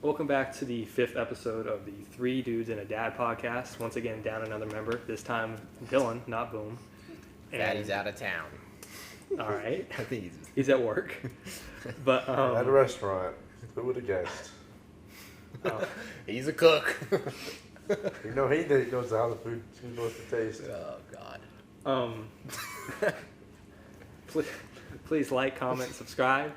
Welcome back to the 5th episode of the Three Dudes and a Dad podcast. Once again, down another member. This time, Dylan, not Boom. Daddy's out of town. All right. I think He's at work. But At a restaurant. Who would have guessed? he's a cook. You know, he knows how the food is supposed to taste. Oh God. Please like, comment, subscribe.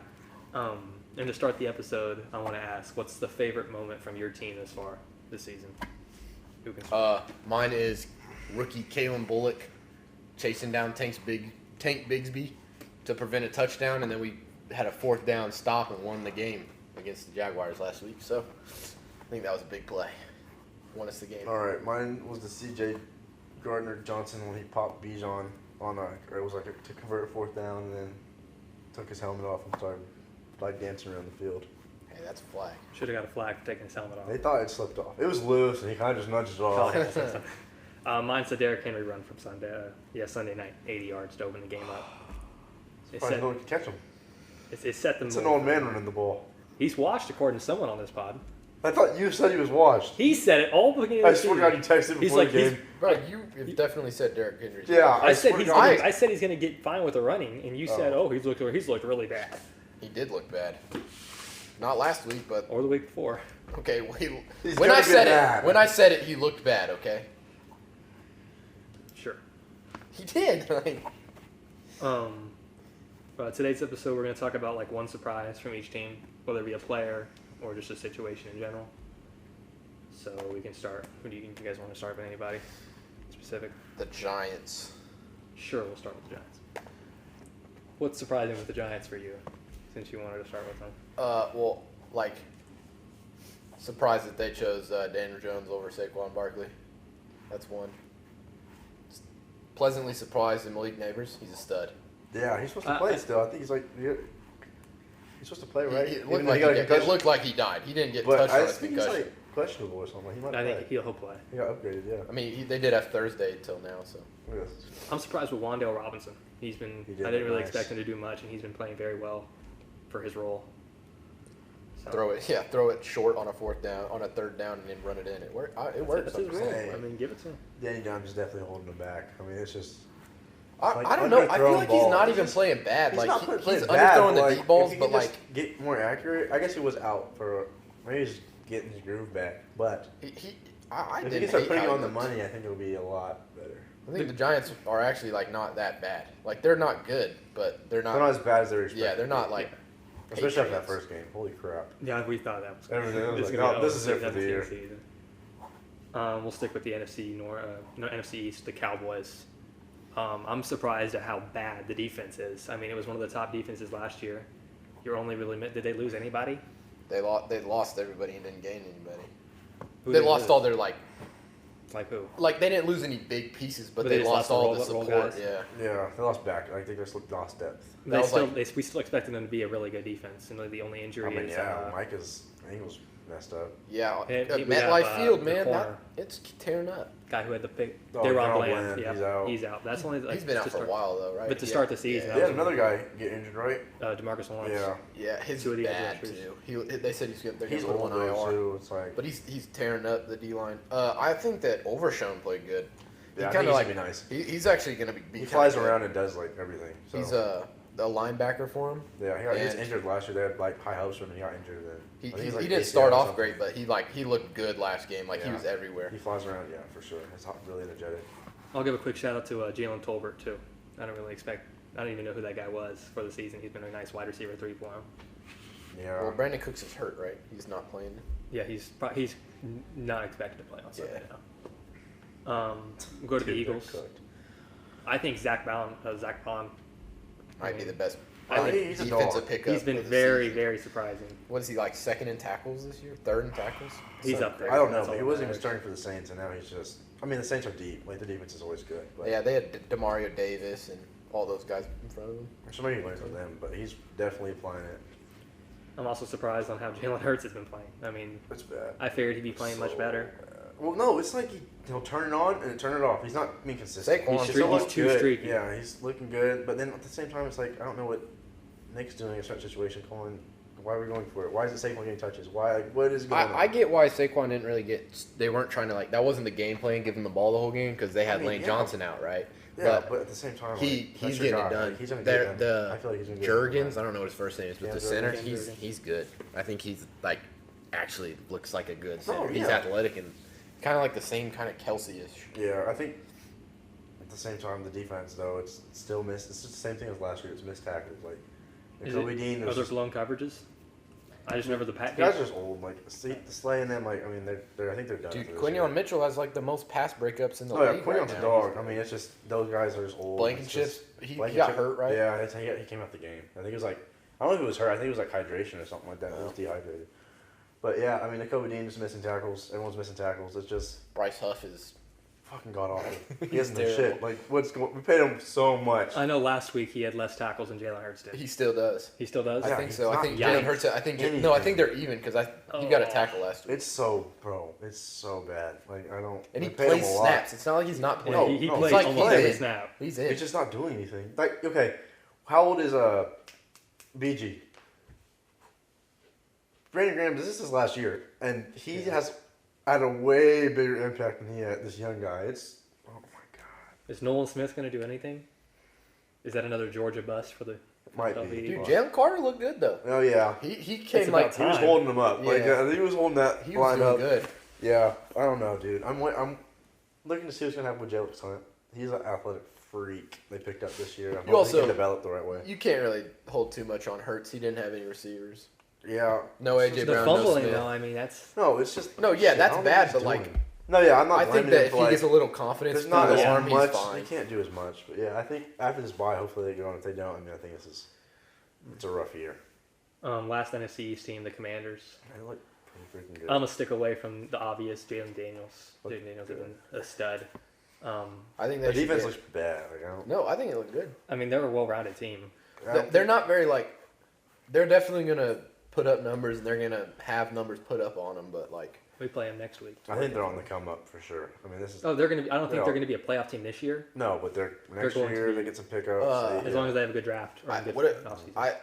And to start the episode, I want to ask, what's the favorite moment from your team this far this season? Who can start? Mine is rookie Kalen Bullock chasing down Tank Bigsby to prevent a touchdown, and then we had a 4th down stop and won the game against the Jaguars last week. So I think that was a big play. Won us the game. All right, mine was the C.J. Gardner-Johnson when he popped Bijan on it was like to convert a 4th down, and then took his helmet off and started dancing around the field. Hey, that's a flag. Should have got a flag for taking his helmet off. They thought it slipped off. It was loose, and he kind of just nudged it off. Mine's the Derrick Henry run from Sunday night, 80 yards to open the game up. Probably no one could catch him. It set them. It's an old man running the ball. He's washed, according to someone on this pod. I thought you said he was washed. He said it all the beginning I of the swear to God, you texted He's before like, the game. Bro, you definitely said Derrick Henry. Yeah, I said swear to God. I said he's going to get fine with the running, and you said, he's looked really bad. He did look bad. Not last week, but Or the week before. okay. He's When gonna I get said bad. it, when I said it, he looked bad. Okay, Sure. he did. Like, Today's episode, we're going to talk about like one surprise from each team, whether it be a player or just a situation in general. So we can start. Who do you guys want to start with? Anybody specific? the Giants. Sure, we'll start with the Giants. What's surprising with the Giants for you, since you wanted to start with them? Well, like, surprised that they chose Daniel Jones over Saquon Barkley. That's one. Pleasantly surprised in Malik Neighbors. He's a stud. Yeah, he's supposed to play still. I think he's like, he's supposed to play, right? It Even looked, though like got a it concussion. looked like he died. He didn't get But touched I on his think he's concussion. like questionable or something. He might I play. think he'll play. He got upgraded, yeah. I mean, they did have Thursday till now, so. Yes. I'm surprised with Wan'Dale Robinson. I didn't really nice. expect him to do much, and he's been playing very well for his role. So, Throw it short on a 4th down, on a 3rd down, and then run it in. It worked. It works. That's his role. Hey. I mean, give it to him. Danny Jones is definitely holding him back. I mean, it's just. I don't know. I feel like he's not even playing bad. Like he's underthrowing the deep balls, but like get more accurate. I guess he was out for maybe he's getting his groove back. But I if he didn't can start hate putting how on he the looked. money, I think it'll be a lot better. I think the Giants are actually like not that bad. Like they're not good, but they're not. They're not as bad as they were expecting. Yeah, they're not like. Especially after that Patriots. first game. Holy crap. Yeah, we thought that was Everything was gonna like, be oh, this is it over for the year. season. We'll stick with the NFC East, the Cowboys. I'm surprised at how bad the defense is. I mean, it was one of the top defenses last year. You're only really did they lose anybody? They lost everybody and didn't gain anybody. Who They did lost lose? all their like who? they didn't lose any big pieces, but But they they just lost lost all the the role support. guys? Yeah. Yeah, they lost back. I think they just lost depth. That was like- We still expecting them to be a really good defense, and like, the only injury I mean, is Micah's ankle's messed up. Yeah, And we MetLife have, Field, the man, corner. it's tearing up. guy who had the pick. Oh, Deron Deron Bland. Bland, Yeah, he's out. That's only like, He's been out to for a start- while though, right? But to Yeah. start the season, yeah. They had another guy get injured, right? Demarcus Lawrence. Yeah. Yeah, his Two of the bad edge rushers. too. They said they're He's going to one go on of those IR. too. It's like, But he's tearing up the D line. I think that Overshown played good. yeah, I He think kind he's of gonna be nice. He's actually going to be. He kinda flies good. around and does like everything. So. He's a linebacker for him. Yeah, he was and- injured last year. They had like high hopes for him, and he got injured. Then I think He he's, like, didn't ACL start or off something. great, but he looked good last game. Like he Yeah. was everywhere. He flies around, yeah, for sure. He's really energetic. I'll give a quick shout out to Jalen Tolbert too. I don't even know who that guy was for the season. He's been a nice wide receiver 3 for him. Yeah. Well, Brandon Cooks is hurt, right? He's not playing. Yeah, he's not expected to play on Sunday Yeah. now. We'll go to the Dude, they're Eagles. cooked. I think Zach Bond Might be the best I think he's a defensive dog. pickup. he's been of the very, season. very surprising. What is he like? Second in tackles this year? Third in tackles? He's So- up there. I don't know, That's but he all wasn't that even matters. starting for the Saints, and now he's just. I mean, the Saints are deep. Like, the defense is always good. But Yeah, they had Demario Davis and all those guys in front of him. so maybe he learns from them, but he's definitely applying it. I'm also surprised on how Jalen Hurts has been playing. I mean, It's bad. I figured he'd be playing much So better. bad. Well, no, it's like he'll turn it on and turn it off. He's not being consistent. Saquon's He's streaky. still He's too good. streaky. Yeah, he's looking good, but then at the same time, it's like I don't know what Nick's doing in such a situation, going Why are we going for it? Why is it Saquon getting touches? Why? What is going on? I get why Saquon didn't really get. They weren't trying to that wasn't the game plan, give him the ball the whole game because they had Lane Johnson out, right? Yeah, but at the same time, he's that's getting your it guy. done. Like, he's gonna get The I feel like he's gonna get Jurgens, I don't know what his first name is, but Yeah, the Jurgens. center, Ken Jurgens. he's good. I think he's actually looks like a good No, center. He's yeah. athletic and kind of like the same kind of Kelsey-ish. Yeah, I think at the same time, the defense though, it's still missed. It's just the same thing as last year. It's missed tackles. Like Is Kobe Dean. Are Was there just, blown coverages? I just remember the guys Pat. are just old. Like the Slay and them. Like I mean, they're I think they're done. Dude, for this year. Quinion Mitchell has the most pass breakups in the Oh yeah, league. Quinion's right a now. dog. I mean, it's just those guys are just old. Blankenship's he got Blankenship- hurt, right? Yeah, he came out the game. I think it was I don't know if it was hurt. I think it was hydration or something like that. It was dehydrated. But yeah, I mean, the Kobe Dean is missing tackles. Everyone's missing tackles. It's just Bryce Huff is fucking god awful. He He's hasn't done terrible. shit. Like what's going? We paid him so much. I know last week he had less tackles than Jalen Hurts did. he still does. He still does. I Yeah, think he's so. I not think yikes. Jalen Hurts. I think Anything. no. I think they're even because he got a Oh. tackle last week. It's so, bro. It's so bad. Like I don't. And he we paid him plays a lot. snaps. It's not like he's not Yeah, playing. he no, plays it's like almost he's every in. snap. He's in. He's just not doing anything. Like okay, how old is BG? Brandon Graham. This is his last year, and he has had a way bigger impact than he had. This young guy. It's oh my god. Is Nolan Smith going to do anything? Is that another Georgia bust for the? Might be. Philadelphia Dude, Eagles? Jalen Carter looked good though. Oh yeah. He came about like He was time. holding him up. Like Yeah. he was holding that he was line doing up. good. Yeah. I don't know, dude. I'm looking to see what's gonna happen with Jalen Hunt. He's an athletic freak they picked up this year. I'm hoping also- he can develop the right way. You can't really hold too much on Hurts. He didn't have any receivers. Yeah. No AJ The Brown, no fumbling Smith. though, I mean that's No, it's just No, yeah, shit, that's I don't know bad, what he's but, like, doing. No, yeah, I'm not I think blaming that him if for he like, gets a little confidence there's through not the as arm, much. he's fine. He can't do as much, but yeah, I think after this bye, hopefully they get on. If they don't, I mean, I think it's a rough year. last NFC East team, the Commanders. They look pretty freaking good. I'm gonna stick away from the obvious. Jalen Daniels. Look Jalen Daniels has good. been a stud. I think the they should defense get- looks bad. Like, I don't. No, I think it looked good. I mean they're a well-rounded team. I don't They're not very they're definitely gonna put up numbers and they're gonna have numbers put up on them, but We play them next week. I think they're on the come up for sure. I mean, this is Oh, they're gonna. I don't think No. they're gonna be a playoff team this year. no, but they're next going to year be- they get some pickups. As long as they have a good draft or a good what if offseason.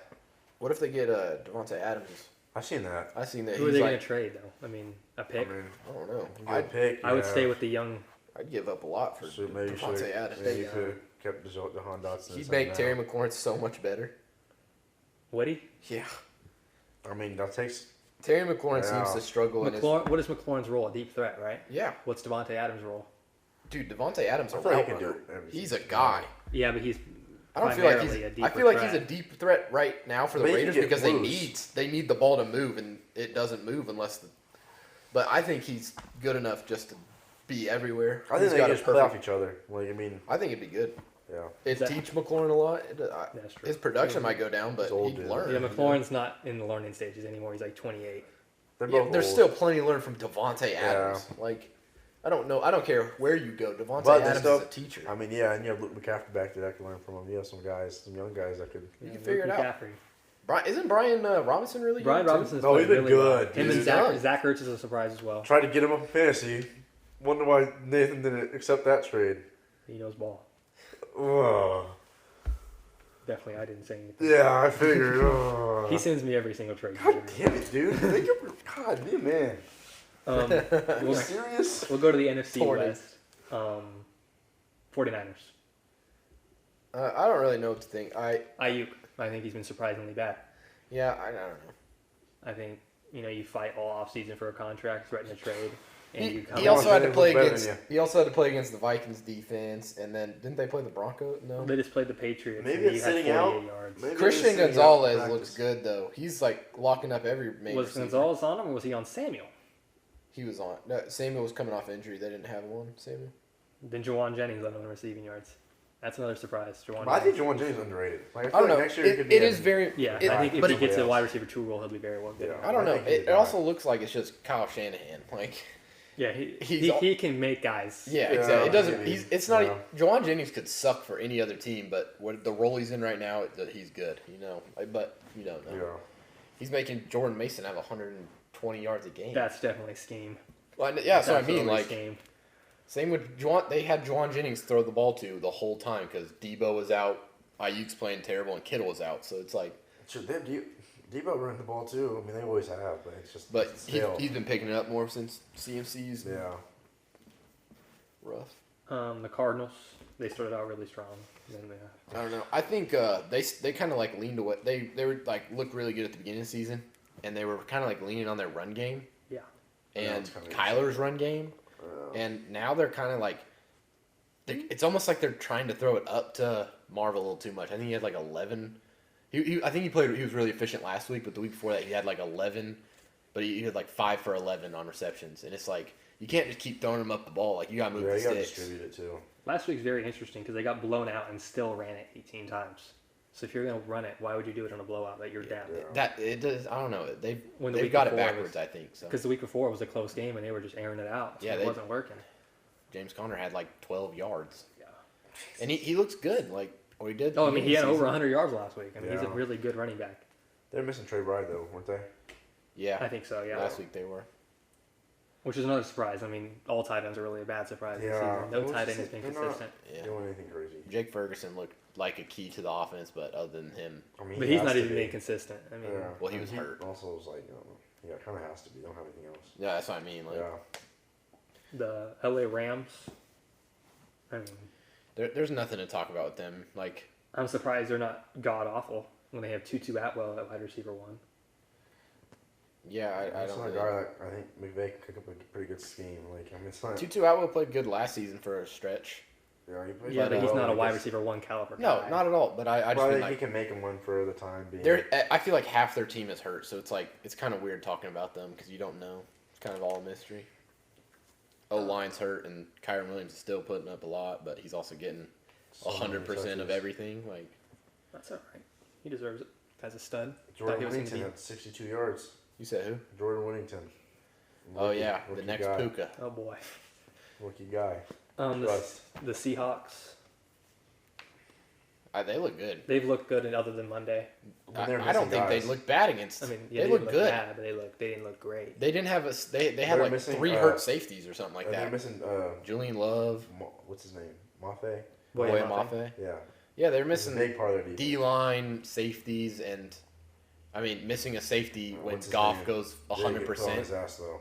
what if they get Devontae Adams? I've seen that. I seen that. Who are he's they like, gonna trade though? I mean, a I pick. mean, I don't know. good pick. I would yeah. stay with the young. I'd give up a lot for So maybe you Devontae should. Adams. Maybe you could have kept Jahan Dotson. He'd and make sent Terry him out. McLaurin so much better. Woody. Yeah. I mean, that takes. Terry McLaurin Yeah. seems to struggle in his. McLaurin. What is McLaurin's role? A deep threat, right? Yeah. What's Devontae Adams' role? Dude, Devontae Adams I a feel like route he can do runner. everything. He's a guy. Yeah, but he's. I don't feel like primarily he's. a I deeper feel like threat. he's a deep threat right now for the But he can Raiders get because loose. they need the ball to move and it doesn't move unless the. But I think he's good enough just to be everywhere. I think He's they got can a just play off perfect. each other. Like I mean, I think it'd be good. yeah. It'd That- teach McLaurin a lot. That's true. His production might go down, but He's old, he'd dude. learn. Yeah, McLaurin's not in the learning stages anymore. He's like 28. They're Yeah, both there's old. still plenty to learn from Devontae Adams. Like, I don't know. I don't care where you go. Devontae But there's Adams still- is a teacher. I mean, yeah, and you have Luke McCaffrey back there that can learn from him. You have some guys, some young guys that could. You can Luke figure it out. McCaffrey. Isn't Brian Robinson really Brian young, too? Robinson's No, he's played been really well. good, Him and dude. Zach Ertz is a surprise as well. Tried to get him up in fantasy. Wonder why Nathan didn't accept that trade. He knows ball. Ugh. Definitely, I didn't say anything. Yeah, I figured. Ugh. He sends me every single trade. God damn it, dude! Think of God, be a man. Um, Are you we'll, serious? we'll go to the NFC 40. West. 49ers. I don't really know what to think. Ayuk. I think he's been surprisingly bad. I don't know. I think you fight all offseason for a contract, threaten a trade, and you come He out- also had to Jennings play was better against. than He also had to play against the Vikings defense, and then didn't they play the Broncos? No. They just played the Patriots. Maybe and he it's had sitting 48 out. yards. Maybe Christian he's sitting out Gonzalez in looks practice. good though. He's like locking up every main Was receiver. Gonzalez on him, or was he on Samuel? He was on. No, Samuel was coming off injury. They didn't have him on Samuel. Then Jawan Jennings on the receiving yards. That's another surprise. Jawan But I think Jennings. Jawan Jennings is underrated. Like, I don't like know. Next year he could be It in- is very. Yeah, it- I think if but he gets it- a wide receiver 2 role, he'll be very well good. Yeah. I don't I know. think he's It a guy. also looks like it's just Kyle Shanahan. Like, Yeah, He's he, all- he can make guys. yeah, Yeah, exactly. It doesn't. maybe. It's not. Yeah. Jawan Jennings could suck for any other team, but what the role he's in right now, he's good. But you don't know. Yeah. He's making Jordan Mason have 120 yards a game. That's definitely scheme. Well, yeah, that's what I mean. Absolutely Like, scheme. same with Juwan. They had Juwan Jennings throw the ball to the whole time because Debo was out, Ayuk's playing terrible, and Kittle was out. So it's like, Should they do? Debo running the ball too. I mean, they always have, but it's just. But it's he, stale. he's been picking it up more since CMC's Yeah. rough. The Cardinals, they started out really strong. Then they, I don't know. I think they kind of like leaned away. They were like looked really good at the beginning of the season, and they were kind of like leaning on their run game yeah. Yeah, and it's kinda Kyler's run game, and now they're kind of like. It's almost like they're trying to throw it up to Marvel a little too much. I think he had like 11. I think he was really efficient last week, but the week before that he had like 11, but he had like 5 for 11 on receptions, and it's like you can't just keep throwing him up the ball. Like you gotta move Yeah, the you gotta sticks. distribute it too. Last week's very interesting because they got blown out and still ran it 18 times. So if you're going to run it, why would you do it on a blowout that you're down? Yeah. That it does. I don't know. When the They've week got it before backwards. was- I think so. Because the week before was a close game and they were just airing it out. So Yeah, it they- wasn't working. James Conner had like 12 yards, Yeah. and he looks good. Like what he did. Oh, I mean, he had over season. 100 yards last week. I mean, he's a Yeah. really good running back. They're missing Trey Bride though, weren't they? Yeah, I think so, yeah. last week they were. Which is another surprise. I mean, all tight ends are really a bad surprise this Yeah. season. No Well, tight it's end has just- been they're not- consistent. Yeah, Doing anything crazy. Jake Ferguson looked like a key to the offense, but other than him, I mean, But he he's has not to even be. being consistent. I mean, Yeah. Well, he was And hurt. Also, was like, yeah, kind of has to be. Don't have anything else. yeah, that's what I mean. Like Yeah. the LA Rams, I mean, there's nothing to talk about with them. Like I'm surprised they're not god awful when they have Tutu Atwell at wide receiver 1. yeah, I It's don't. not a Really, guy that I think McVay can cook up a pretty good scheme. Like, I mean, it's not. Tutu Atwell played good last season for a stretch. Yeah, he plays Yeah, really but he's well, not a I wide guess. receiver 1 caliber No, guy. not at all. But I just Well, I mean think he like can make him one for the time being. I feel like half their team is hurt, so it's like it's kind of weird talking about them because you don't know. It's kind of all a mystery. O line's hurt, and Kyron Williams is still putting up a lot, but he's also getting So many 100% of touches. everything. Like That's all right. He deserves it as a stud. Jordan Thought he was gonna Whittington be- had 62 yards. you said, who? Jordan Whittington. Oh Rookie- yeah, the rookie next guy. Puka. Oh boy. Rookie guy. The Trust. Seahawks, They look good. they've looked good other than Monday. When they're I don't missing think guys. they look bad against. I mean, yeah, they didn't look good. bad, but they didn't look great. They didn't have they had They're like missing, 3 hurt safeties or something like And they're that. missing Julian Love, what's his name? Mafe. Boye Boye Mafe. Mafe. Yeah. Yeah, they're It's a missing big part of their defense. D line safeties and. I mean, missing a safety when What's his Goff name? goes They get put on 100%. his ass though.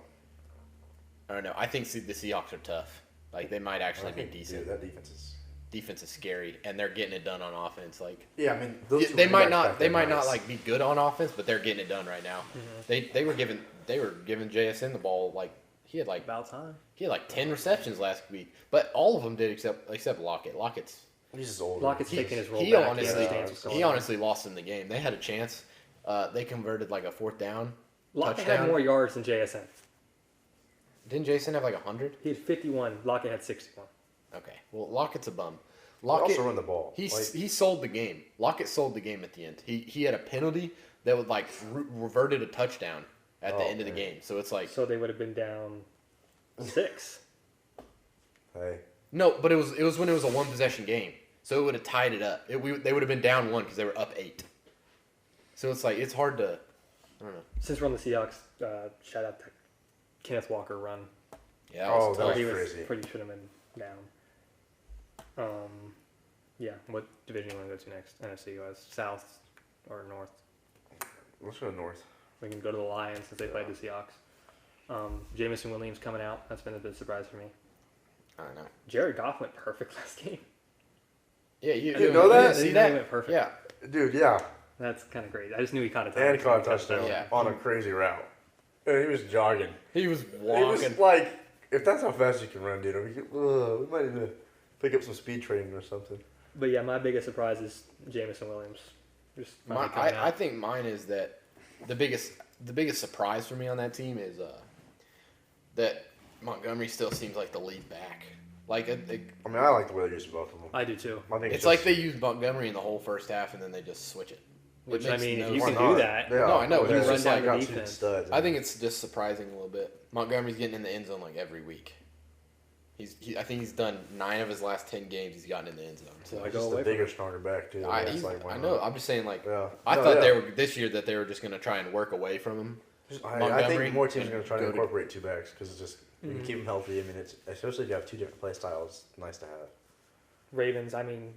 I don't know. I think the Seahawks are tough. Like they might actually I be think, decent. Dude, that defense is. Defense is scary, and they're getting it done on offense. Like Yeah, I mean, those two they running might backs not back they there might are not nice. like be good on offense, but they're getting it done right now. They were giving JSN the ball like he had like About time. 10 receptions last week, but all of them did except Lockett. Lockett's He's just older. Lockett's he, taking his role he back. honestly understands what's going he on. honestly lost in the game. They had a chance. They converted like a 4th down. Lockett touchdown. had more yards than JSN. Didn't Jason have like 100? He had 51. Lockett had 61. Okay. Well, Lockett's a bum. They Lockett also run the ball. he Like, he sold the game. Lockett sold the game at the end. He had a penalty that would like reverted a touchdown at the Oh, end of the man. game. So it's like So they would have been down 6. hey, no, but it was when it was a 1 possession game. So it would have tied it up. They would have been down 1 because they were up 8. So it's like it's hard to I don't know. Since we're on the Seahawks, shout out to Kenneth Walker run. Yeah, Oh, was that tough. was He was crazy. pretty should have been down. Yeah. What division you want to go to next? NFC was South or North? let's go north. We can go to the Lions since they played the Seahawks. Jamison Williams coming out. That's been a big surprise for me. I don't know. Jared Goff went perfect last game. Yeah, You didn't know that? didn't see He that? went perfect. Yeah. Dude, yeah. That's kind of great. I just knew he caught a And he touchdown. caught a touchdown Yeah. on a crazy route. And he was jogging. He was It walking. was like, if that's how fast you can run, dude, we might need to pick up some speed training or something. But yeah, my biggest surprise is Jamison Williams. Just finally coming I out. think mine is that the biggest surprise for me on that team is that Montgomery still seems like the lead back. Like I mean, I like the way they use both of them. I do too. I think it's like they use Montgomery in the whole first half and then they just switch it. Which It I makes mean, no if you sense. can do that, Yeah, No, I know, but he was it's just like like got the two defense. studs. I think it's just surprising a little bit. Montgomery's getting in the end zone like every week. I think he's done 9 of his last 10 games. He's gotten in the end zone. So I he's go just away a from bigger, stronger back too. I It's like, why know. not? I'm just saying like Yeah. I No, thought yeah. they were this year that they were just going to try and work away from him. I Montgomery think more teams are going to try to go to- incorporate two backs because it's just you Mm-hmm. can keep them healthy. I mean, it's especially if you have two different play styles. It's nice to have. Ravens. I mean,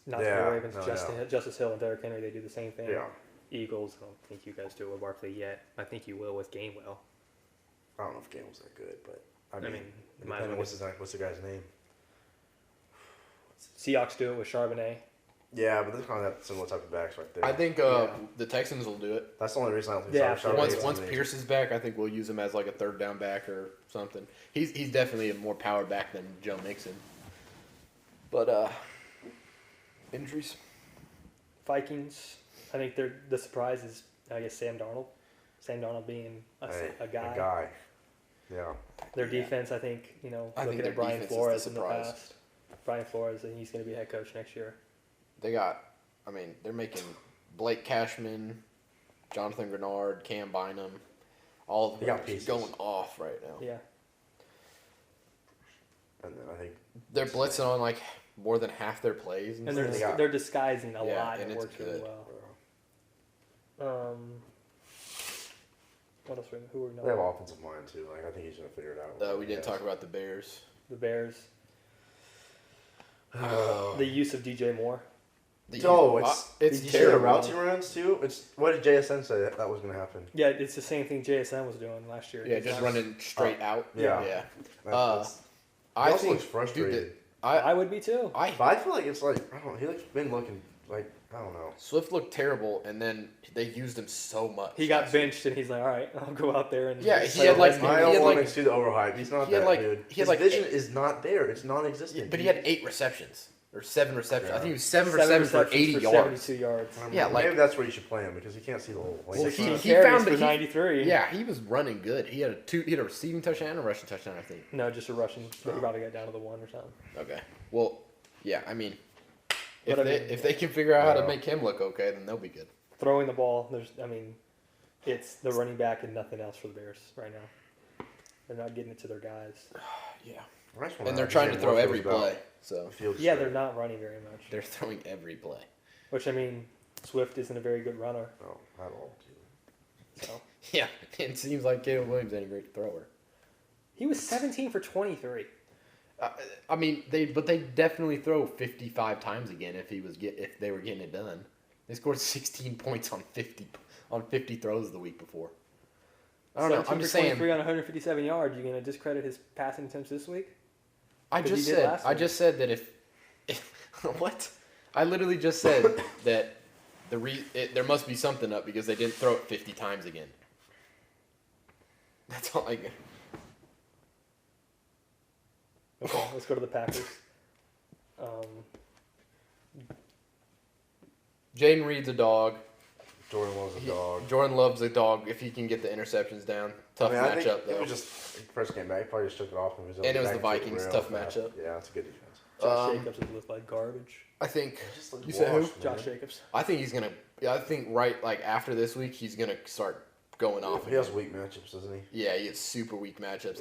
not Yeah, the Ravens. no, Justice Hill and Derrick Henry. They do the same thing. Yeah. Eagles. I don't think you guys do it with Barkley yet. I think you will with Gainwell. I don't know if Game's that good, but I I mean, mean, might depending as on well. what's the guy's name? Seahawks do it with Charbonnet. Yeah, but there's kind of that similar type of backs right there. I think Yeah. the Texans will do it. that's the only reason I don't think. Yeah, Charbonnet Once is once amazing. Pierce is back, I think we'll use him as like a third down back or something. He's definitely a more powered back than Joe Mixon. But injuries. Vikings. I think they're the surprise is I guess Sam Darnold. Sam Darnold being Hey, a guy. A guy. Yeah. Their Yeah. defense, I think, I looking think their at Brian defense is the Flores in the surprise. past. Brian Flores, and he's going to be head coach next year. They're making Blake Cashman, Jonathan Grenard, Cam Bynum, all of They them got pieces. going off right now. Yeah. And then I think They're blitzing on like more than half their plays. And stuff. They got- they're disguising a Yeah, lot, and and it it's works really good. well. What else? Who are they have offensive line too. Like I think he's gonna figure it out. We didn't talk about the Bears. The Bears. Oh, The use of DJ Moore. It's it's did you see the terrible. routes he runs too? It's what did JSN say that was gonna happen? Yeah, it's the same thing JSN was doing last year. Yeah, He's just not- running straight out. Yeah. yeah. That's- he I also think looks frustrated. dude, I would be too. I But I feel like it's like I don't know. He like been looking like I don't know. Swift looked terrible, and then they used him so much. He got last week. benched, and he's like, "All right, I'll go out there and." Yeah, just he had, play like, the I rest don't of the want like- to see the overhype. He's not he had, that like- good. he had, His like, vision eight- is not there. It's non-existent. But he had 8 receptions or 7 receptions. I Yeah. think he was 7 for game. 7 for receptions 80 for yards. 72 yards. Yeah, like- maybe that's where you should play him because he can't see the whole. Like, Well, 16 he carries found for that he- 93. Yeah, he was running good. He had a receiving touchdown and a rushing touchdown, I think. No, just a rushing. He probably got down to the 1 or something. Okay. Well, yeah, I mean, if But I they mean- if they can figure out how to Yeah. make him look okay, then they'll be good. Throwing the ball, it's the running back and nothing else for the Bears right now. They're not getting it to their guys. Yeah. I just wanna And they're see trying to what throw feels every about play. So the field Yeah, straight. they're not running very much. they're throwing every play. Which Swift isn't a very good runner. No, at all. So Yeah, it seems like Caleb Williams ain't a great thrower. he was 17 for 23. I mean, they definitely throw 55 times again if they were getting it done. They scored 16 points on 50 throws the week before. I don't know. 17 I'm just for 23 saying. on 157 yards. You gonna discredit his passing attempts this week? I But he just did said. last I week. just said that if what? I literally just said that there must be something up because they didn't throw it 50 times again. That's all I get. Okay, let's go to the Packers. Jaden Reed's a dog. Jordan loves a dog. Jordan loves a dog if he can get the interceptions down. Tough I think matchup it though. was just first game back. He probably just took it off and was. And it was the back to Vikings, real tough fast. matchup. Yeah, it's a good defense. Josh Um, Jacobs would look like garbage. I think. Just look You said who? washed, man. Josh Jacobs. I think he's gonna. Yeah, I think right like after this week he's gonna start going off. He has again. weak matchups, doesn't he? Yeah, he has super weak matchups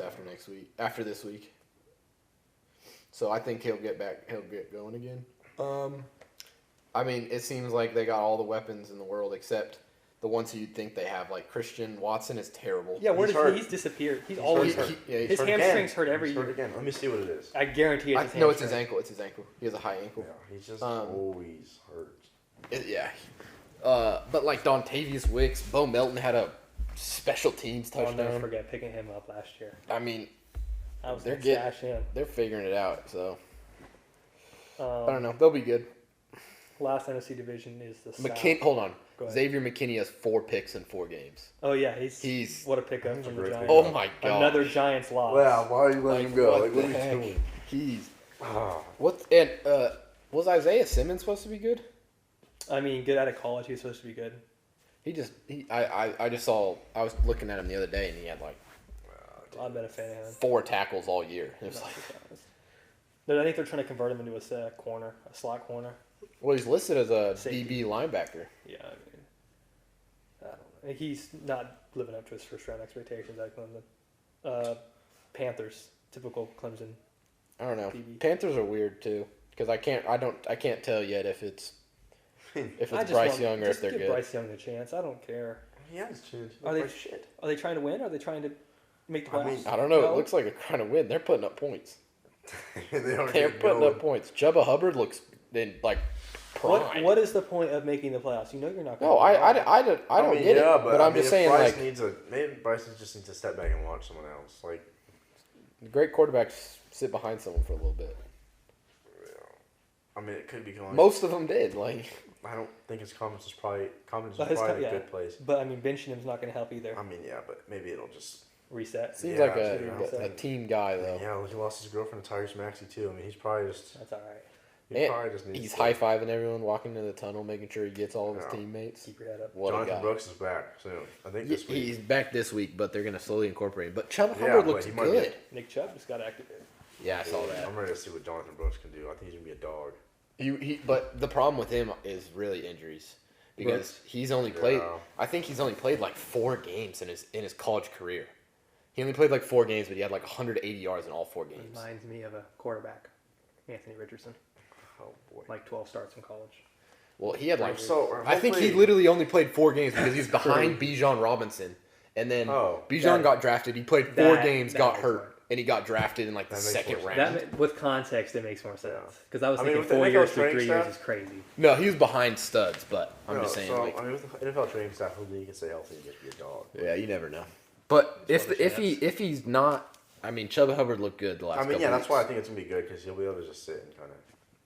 after this week. So I think he'll get going again. I mean, it seems like they got all the weapons in the world except the ones who you'd think they have. Like Christian Watson is terrible. Yeah, He's hurt. he's disappeared. He's He's always hurt. hurt. Yeah, he's His hurt hamstrings again. hurt every He's hurt year. again. Let me see what it is. I guarantee it's his No, it's his hamstring. ankle. It's his ankle. He has a high ankle. Yeah, he's just Um, always hurt. Yeah. But like Dontavius Wicks, Bo Melton had a special teams I'll never touchdown. forget picking him up last year. I mean, I was They're going to getting- stash him. they're figuring it out. So I Um, don't know. They'll be good. Last NFC division is the South. Hold on. Go ahead. Xavier McKinney has 4 picks in 4 games. Oh yeah, He's- what a pickup He's a from the great Giants. Oh my god. Another Giants loss. Wow, why are you letting him go? what Like, what the are you heck? doing? He's Ah, what? And was Isaiah Simmons supposed to be good? I mean, good out of college. He was supposed to be good. I just saw. I was looking at him the other day, and he had like I've been a fan of him. 4 tackles all year. It was Not like, surprised. I think they're trying to convert him into a slot corner. well, he's listed as a Safety. DB linebacker. Yeah, I mean, I don't know. He's not living up to his first round expectations at Clemson. Panthers, typical Clemson. I don't know. DB. Panthers are weird too because I can't tell yet if it's I just Bryce want- Young or if just they're give good. Bryce Young a chance. I don't care. he has changed. Are they- shit? Are they trying to win? Or are they trying to make the I playoffs? mean, I don't know. No? It looks like they're trying to win. They're putting up points. they are They're getting putting going. up points. Chuba Hubbard looks in like prime. What is the point of making the playoffs? You know you're not. No, Gonna I don't mean, get yeah, it. But I'm just if saying, Bryce like, maybe Bryson just needs to step back and watch someone else. Like, great quarterbacks sit behind someone for a little bit. I mean, it could be going. Most of them did. Like, I don't think his confidence is probably yeah. a good place. But I mean, benching him's not going to help either. I mean, yeah, but maybe it'll just. Reset. seems Yeah, like absolutely. a team guy though. Yeah, he lost his girlfriend to Tyrese Maxey too. I mean, he's probably just. That's all right. He And probably just needs. He's to- high fiving everyone walking into the tunnel, making sure he gets all of his Yeah. teammates. Keep your head up. What a Jonathan guy. Brooks is back soon. I think this week. He's back this week, but they're gonna slowly incorporate him. But Chubb Yeah, Hubbard but looks he might good. get- Nick Chubb just got activated. Yeah, I saw that. I'm ready to see what Jonathan Brooks can do. I think he's gonna be a dog. But the problem with him is really injuries because Brooks? he's only played. Yeah. I think he's only played like 4 games in his college career. He only played like 4 games, but he had like 180 yards in all 4 games. Reminds me of a quarterback, Anthony Richardson. Oh boy. Like 12 starts in college. Well, he had like. So I think he hopefully- literally only played 4 games because he's behind Bijan Robinson, and then Bijan that- got drafted. He played 4 that- games, that got makes hurt, more- and he got drafted in like the That makes second more round. That with context, it makes more sense. Yeah. Because I was I mean, thinking with the 4 NFL years to training 3 years staff- is crazy. No, he was behind studs, but I'm No, just saying. So, like, I mean, with the NFL training staff, hopefully he can stay healthy and just be a dog. yeah, you never know. But That's what if he's not, I mean, Chuba Hubbard looked good the last. I mean, couple yeah, that's weeks. why I think it's gonna be good because he'll be able to just sit and kind of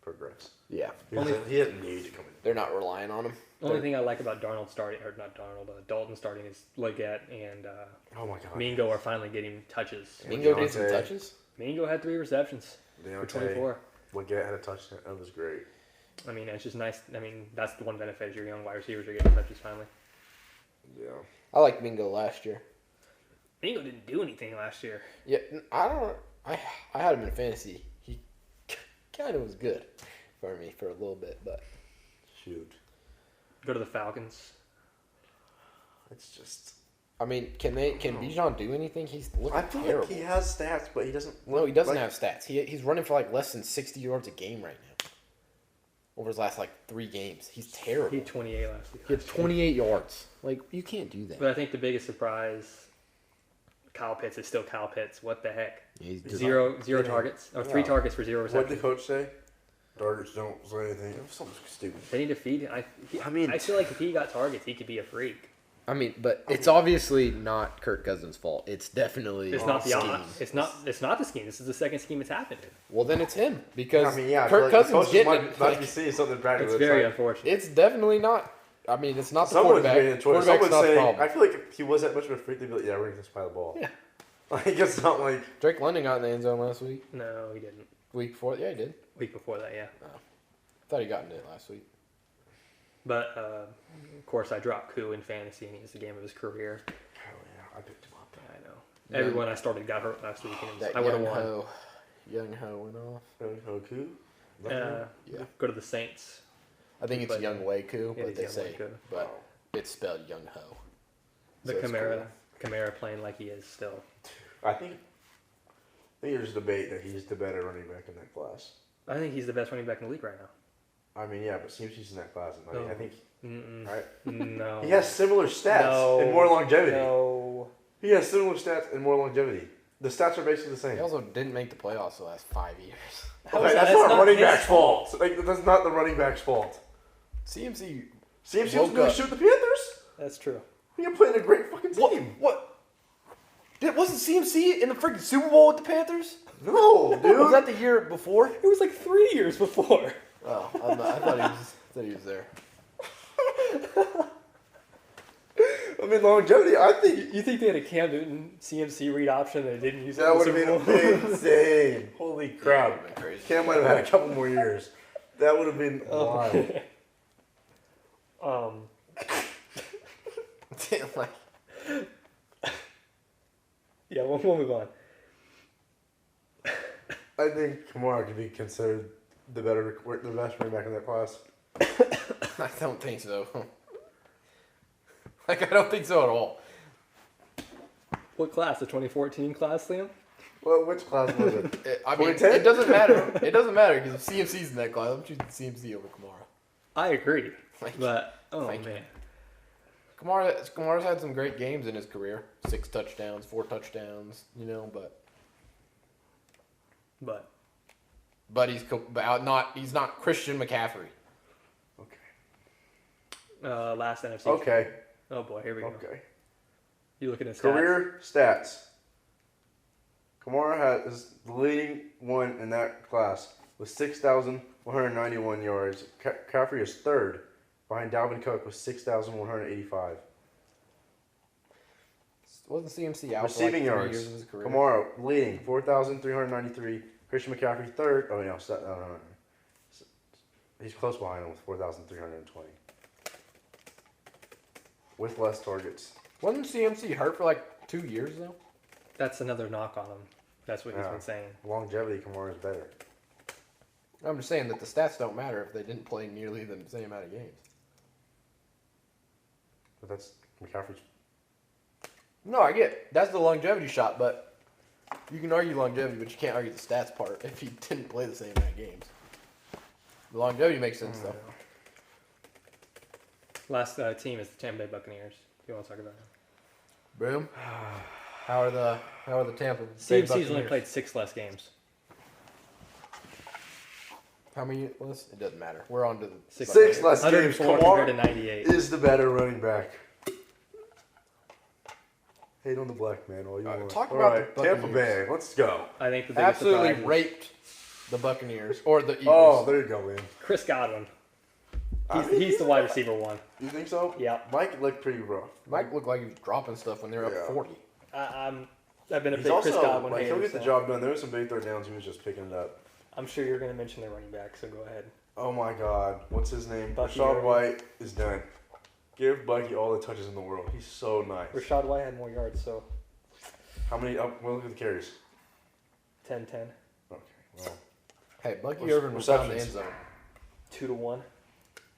progress. Yeah, He doesn't need to come in. they're not relying on him. Only thing I like about Darnold starting, or not Darnold, Dalton starting is Leggett and Oh my god. Mingo are finally getting touches. Mingo did some Deontay. touches. Mingo had 3 receptions for Deontay 24. Leggett had a touchdown. That was great. I mean, it's just nice. I mean, that's the one benefit is your young wide receivers are getting touches finally. Yeah. I liked Mingo last year. Mingo didn't do anything last year. Yeah, I don't. I had him in fantasy. He kind of was good for me for a little bit, but Shoot. Go to the Falcons. It's just. I mean, can Bijan do anything? He's looking I feel terrible. like he has stats, but he doesn't. No, he doesn't like- have stats. He's running for like less than 60 yards a game right now. Over his last like 3 games, he's terrible. He had 28 last week. He had 28 yards. Like, you can't do that. But I think the biggest surprise, Kyle Pitts is still Kyle Pitts. What the heck? He's just, Zero Yeah. targets, or 3 Yeah. targets for 0 What did the receptions. coach say? Targets don't say anything. It was something stupid. They need to feed him. I mean- I feel like if he got targets, he could be a freak. I mean, but it's obviously not Kirk Cousins' fault. It's definitely It's not the scheme. It's not the scheme. This is the second scheme it's happened in. Well, then it's him because I mean, yeah. I feel Kirk like the Cousins coaches getting might it. not like, be seeing something practical. It's very unfortunate. it's definitely not. I mean, it's not the Someone's quarterback. made a choice. Quarterback's Someone's not the saying, problem. I feel like if he was that much of a freak, they'd be like, yeah, we're going to supply the ball. Yeah. Like, it's not like. Drake London got in the end zone last week. No, he didn't. Week before, yeah, he did. Week before that, yeah. Thought he got in it last week. But of course, I dropped Koo in fantasy, and he was the game of his career. Hell yeah, I picked him up. Yeah, I know. Yeah. Everyone I started got hurt last week, and That I would have young won. Young Ho went off. Hoku? Yeah. Go to the Saints. I think it's But- Young Wei Koo, Yeah, but he's they Young say, Wei Koo. but it's spelled Young Ho. The So it's Camara. Camara playing like he is still. I think there's debate that he's the better running back in that class. I think he's the best running back in the league right now. I mean, yeah, but CMC's in that class. And I No. think Mm-mm. right? No. he has similar stats No. and more longevity. No. He has similar stats and more longevity. The stats are basically the same. He also didn't make the playoffs the last 5 years. How Okay, is that? that's not running his back's fault. Like, that's not the running back's fault. CMC. CMC Woke was going up. to shoot the Panthers. That's true. You're playing a great fucking team. What? Wasn't CMC in the freaking Super Bowl with the Panthers? No, dude. Was that the year before? It was like 3 years before. Oh, I thought he was there. I mean, longevity. I think You think they had a Cam Newton CMC read option and they didn't use it? that in the would have Super been Bowl? insane. Holy crap. That would've been crazy. Cam might have had a couple more years. That would have been wild. um, Like, yeah, we'll move on. I think Kamara could be considered the best running back in that class. I don't think so. Like, I don't think so at all. What class? The 2014 class, Liam? Well, which class was it? I mean, 2010? it doesn't matter. It doesn't matter because if CMC's in that class, I'm choosing CMC over Kamara. I agree. Thank you. But, oh Thank you. man. Kamara's had some great games in his career. 6 touchdowns, 4 touchdowns, but But he's not Christian McCaffrey. Last NFC. Okay. Oh boy, here we go. Okay. You looking at stats? Career stats. Kamara is the leading one in that class with 6,191 yards. Caffrey is third behind Dalvin Cook with 6,185. Wasn't CMC out Receiving for like 3 yards. years of his career? Kamara leading 4,393. Christian McCaffrey third. Oh no. He's close behind him with 4,320. With less targets. Wasn't CMC hurt for like 2 years though? That's another knock on him. That's what he's Yeah. been saying. Longevity, Kamara is better. I'm just saying that the stats don't matter if they didn't play nearly the same amount of games. But that's McCaffrey's. No, I get it. That's the longevity shot, but you can argue longevity, but you can't argue the stats part if he didn't play the same amount of games. The longevity makes sense though. Last team is the Tampa Bay Buccaneers. If you want to talk about it. Boom. How are the Tampa Bay CMC's only Buccaneers? played 6 less games. How many was? It doesn't matter. We're on to the 6 less games. 104 compared to Kamara 98. is the better running back. Hate on the black man all you All right, want. talk All about the right, Tampa Buccaneers. Bay. Let's go. I think the biggest Absolutely surprise is raped the Buccaneers or the Eagles. Oh, there you go, man. Chris Godwin. I He's, mean, he's the wide receiver one. You think so? Yeah. Mike looked pretty rough. Mike looked like he was dropping stuff when they were Yeah. up 40. I've been a He's big also Chris Godwin like hater, he'll get the so job done. There were some big third downs. He was just picking it up. I'm sure you're going to mention their running back, so go ahead. Oh my God, what's his name? Bucky Rashad Irving. White is done. Give Bucky all the touches in the world. He's so nice. Rashad White had more yards, so How many? Well, look at the carries. 10-10. Okay, well, Hey, Bucky Rece- Irvin was found the end receptions. zone. 2-1.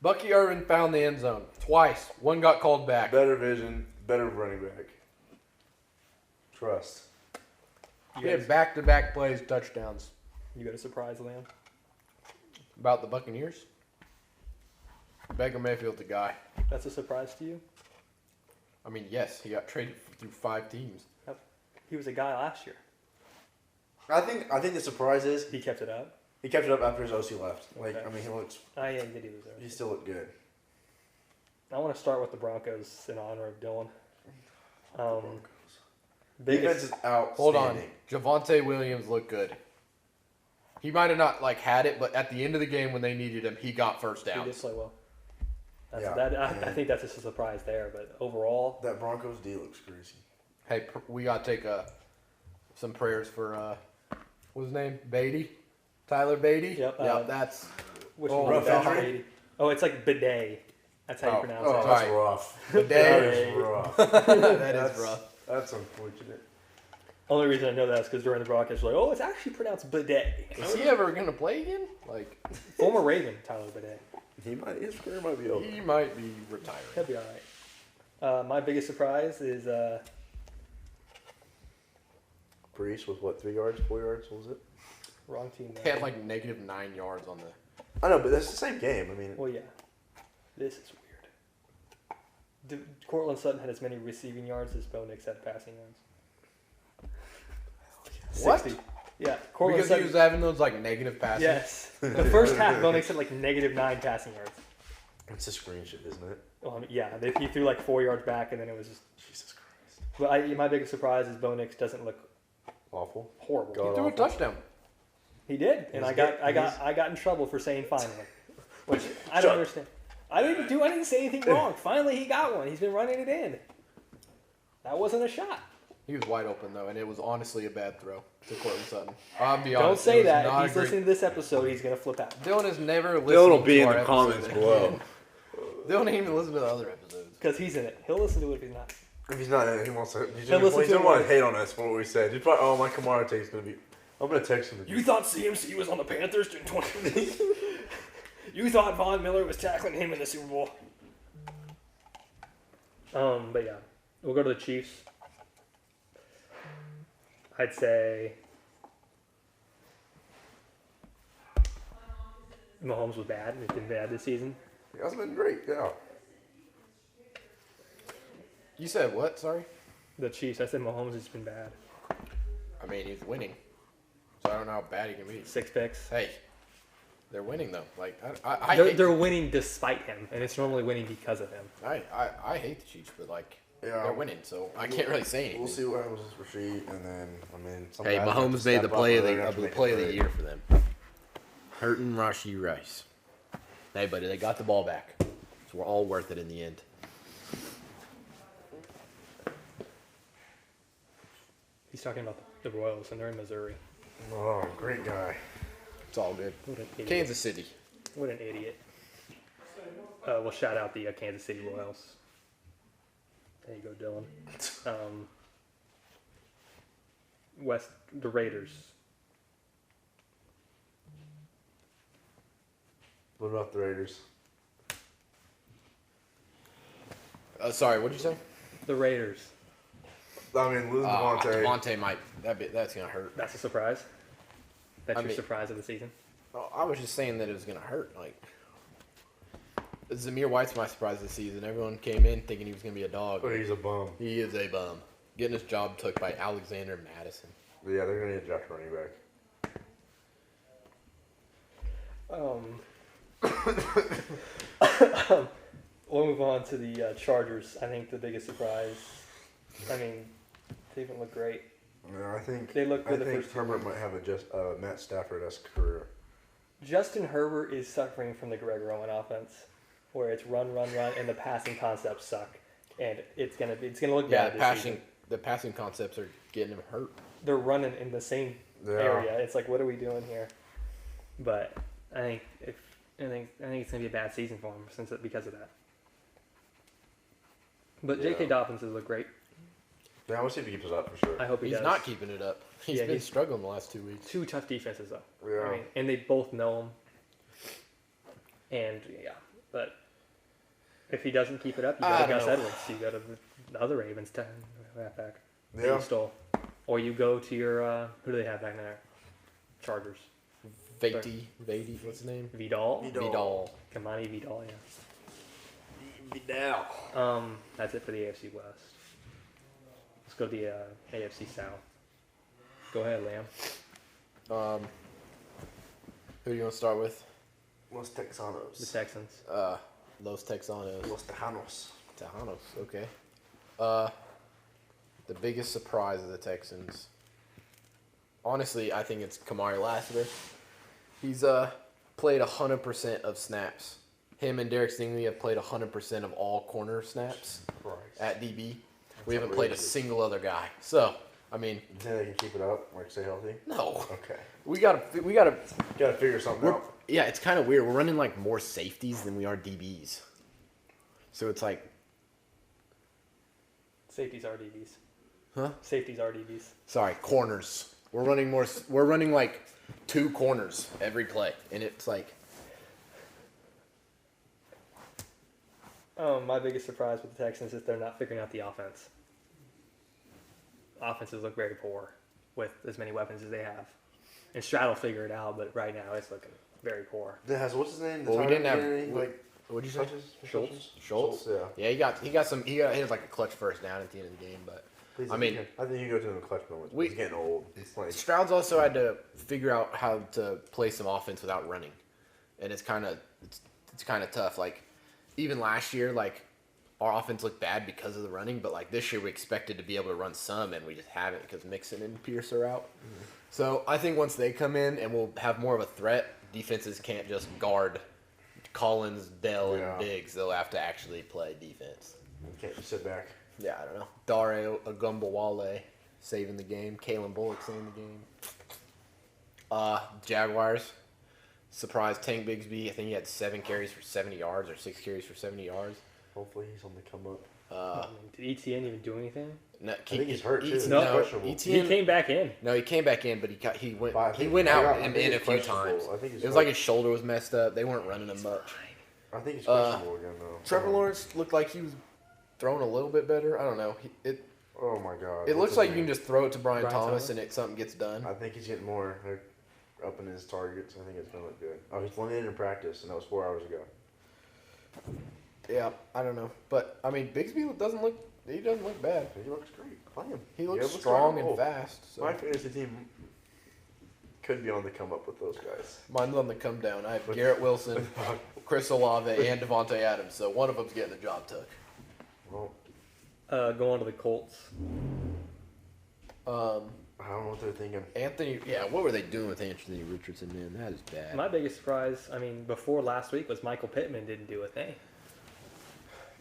Bucky Irvin found the end zone twice. One got called back. better vision, better running back. Trust. He had back-to-back plays, touchdowns. You got a surprise, Liam? About the Buccaneers? Baker Mayfield's the guy. That's a surprise to you? I mean, yes, he got traded through 5 teams. He was a guy last year. I think the surprise is He kept it up. he kept it up after his OC left. Like Okay. I mean, Yeah, he did. He was there. he still looked good. I want to start with the Broncos in honor of Dylan. Defense Biggest, is outstanding. Hold on. Javonte Williams looked good. He might have not had it, but at the end of the game when they needed him, he got first he did downs. play well. Yeah. I think that's just a surprise there, but overall, That Broncos D looks crazy. Hey, we got to take some prayers for, what's his name? Beatty? Tyler Beatty? Yep, Yeah, that's... which Oh, one was rough that? injury? Oh, it's like bidet. That's how you Oh, pronounce Oh, it. that's Right. rough. Bidet. That is rough. that is rough. That's unfortunate. Only reason I know that is because during the broadcast, they're like, oh, it's actually pronounced bidet. Is he ever going to play again? Like, Former Raven, Tyler Bidet. His career might be over. he might be retiring. He'll be all right. My biggest surprise is Brees with what, 3 yards, 4 yards? What was it? wrong team. He had like negative 9 yards on the... I know, but that's the same game. I mean, Well, yeah. This is weird. Cortland Sutton had as many receiving yards as Bo Nix had passing yards. What? 60. Yeah, Cortland Because he Sutton. was having those like negative passes. Yes. The first half, Bo Nix had like negative 9 passing yards. it's a screen shit, isn't it? Well, I mean, yeah, he threw like 4 yards back, and then it was just. Jesus Christ. But my biggest surprise is Bo Nix doesn't look Awful. horrible. God. He threw a touchdown. He did, and He's I got in trouble for saying finally, which I Shut don't up. understand. I didn't say anything wrong. Finally, he got one. He's been running it in. That wasn't a shot. He was wide open though, and it was honestly a bad throw to Cortland Sutton. I'll be Don't honest. say it was that. not If he's a great- listening to this episode, he's gonna flip out Dylan has never listened. Dylan will be to in our the comments episode. below. Dylan ain't even listen to the other episodes. because he's in it. He'll listen to it if he's not. If he's not in it, he wants to. He He'll listen doesn't to want it. to hate on us for what we said. He's probably, oh, my Kamara take's going to be. I'm going to text him. You thought CMC was on the Panthers during 20. You thought Von Miller was tackling him in the Super Bowl. But yeah, we'll go to the Chiefs. I'd say Mahomes was bad. He's been bad this season. He hasn't been great, yeah. You said what? Sorry. The Chiefs. I said Mahomes has been bad. I mean, he's winning, so I don't know how bad he can be. 6 picks. Hey, They're winning though. Like I they're, hate they're winning despite him, and it's normally winning because of him. I hate the Chiefs, but like Yeah. they're winning, so I can't really say anything. We'll see what happens with Rasheed, and then some Hey, guys have to Mahomes made the step play up of or they're gonna have to the make a play of the trade. year for them. Hurting Rashee Rice. Hey, buddy, they got the ball back, so we're all worth it in the end. He's talking about the Royals, and they're in Missouri. Oh, great guy. It's all good. What an idiot. Kansas City. What an idiot. We'll shout out the Kansas City Royals. There you go, Dylan. The Raiders. What about the Raiders? Sorry, what'd you say? The Raiders. I mean, losing Devontae. Devontae might that's gonna hurt. That's a surprise. That's I your mean- surprise of the season. Oh, I was just saying that it was gonna hurt. Like Zamir White's my surprise this season. Everyone came in thinking he was gonna be a dog. Oh, he's a bum. He is a bum. Getting his job took by Alexander Madison. But yeah, they're gonna need a draft running back. We'll move on to the Chargers. I think the biggest surprise. I mean, they didn't look great. Yeah, I think They look I good the think first Herbert might have a Matt Stafford-esque career. Justin Herbert is suffering from the Greg Roman offense, where it's run, and the passing concepts suck, and it's gonna look Yeah, bad this season. the passing concepts are getting him hurt. They're running in the same Yeah. area. It's like, what are we doing here? But I think it's gonna be a bad season for him because of that. But J.K. Yeah. Dobbins has looked great. Yeah, we'll see if he keeps it up for sure. I hope he He's does. not keeping it up. He's Yeah, been he's- struggling the last 2 weeks. Two tough defenses though. Yeah. I mean, and they both know him. And yeah, but if he doesn't keep it up, you I go to don't Gus know. Edwards. You go to the other Ravens halfback. that Yeah. You stole, or you go to your who do they have back there? Chargers. Vady, what's his name? Vidal. Vidal. Kamani Vidal. Yeah. Vidal. That's it for the AFC West. Let's go to the AFC South. Go ahead, Liam. Who do you want to start with? Los The Texanos. Texans. Los Texanos. Los Tejanos. Tejanos, okay. The biggest surprise of the Texans. Honestly, I think it's Kamari Lassiter. He's played 100% of snaps. Him and Derek Stingley have played 100% of all corner snaps Christ. at DB. We haven't played a outrageous. single other guy. So, I mean, You think they can keep it up? Like, stay healthy? no. Okay. We gotta. Gotta figure something out. Yeah, it's kind of weird. We're running like more safeties than we are DBs. So it's like, Safeties are DBs. huh? Safeties are DBs. Sorry, corners. We're running more. We're running like 2 corners every play, and it's like, My biggest surprise with the Texans is they're not figuring out the offense. Offenses look very poor with as many weapons as they have. And Stroud will figure it out, but right now it's looking very poor. That has what's his name? The well, we tight didn't end have. getting any, like What'd you say? touches? Schultz? Schultz. Yeah. Yeah, he had like a clutch first down at the end of the game, but Please, I mean, I think you go to him in clutch moments. we- He's getting old. He's like, Stroud's also had to figure out how to play some offense without running, and it's kind of tough. Like even last year, like our offense looked bad because of the running, but like this year we expected to be able to run some, and we just haven't because Mixon and Pierce are out. So I think once they come in and we'll have more of a threat, defenses can't just guard Collins, Dell, Yeah. and Diggs. They'll have to actually play defense. you can't just sit back. Yeah, I don't know. Dare Agumbawale saving the game. Kalen Bullock saving the game. Jaguars. Surprise Tank Bigsby. I think he had 7 carries for 70 yards or 6 carries for 70 yards. Hopefully he's on the come up. Did ETN even do anything? No, I think he's hurt, too. No. He's questionable. He ETN, came back in. no, he came back in, but he went But I think- out I and think in a he's few questionable. times. I think he's It was like his shoulder was messed up. They weren't running him much. I think he's questionable again though. Trevor Lawrence looked like he was throwing a little bit better. I don't know. Oh my god. It What's looks his like you name? can just throw it to Brian Brian Thomas Thomas? and something gets done. I think he's getting more up in his targets. I think it's gonna look good. Oh, he's limited in practice, and that was 4 hours ago. Yeah, I don't know, but I mean, Bigsby doesn't look bad. He looks great. Play him. He Yeah, looks let's strong start him. and fast. So. My fantasy team could be on the come up with those guys. Mine's on the come down. I have Garrett Wilson, Chris Olave, and Devontae Adams. So one of them's getting the job took. Well, Go on to the Colts. I don't know what they're thinking. Anthony, yeah, what were they doing with Anthony Richardson, man? That is bad. My biggest surprise, I mean, before last week was Michael Pittman didn't do a thing.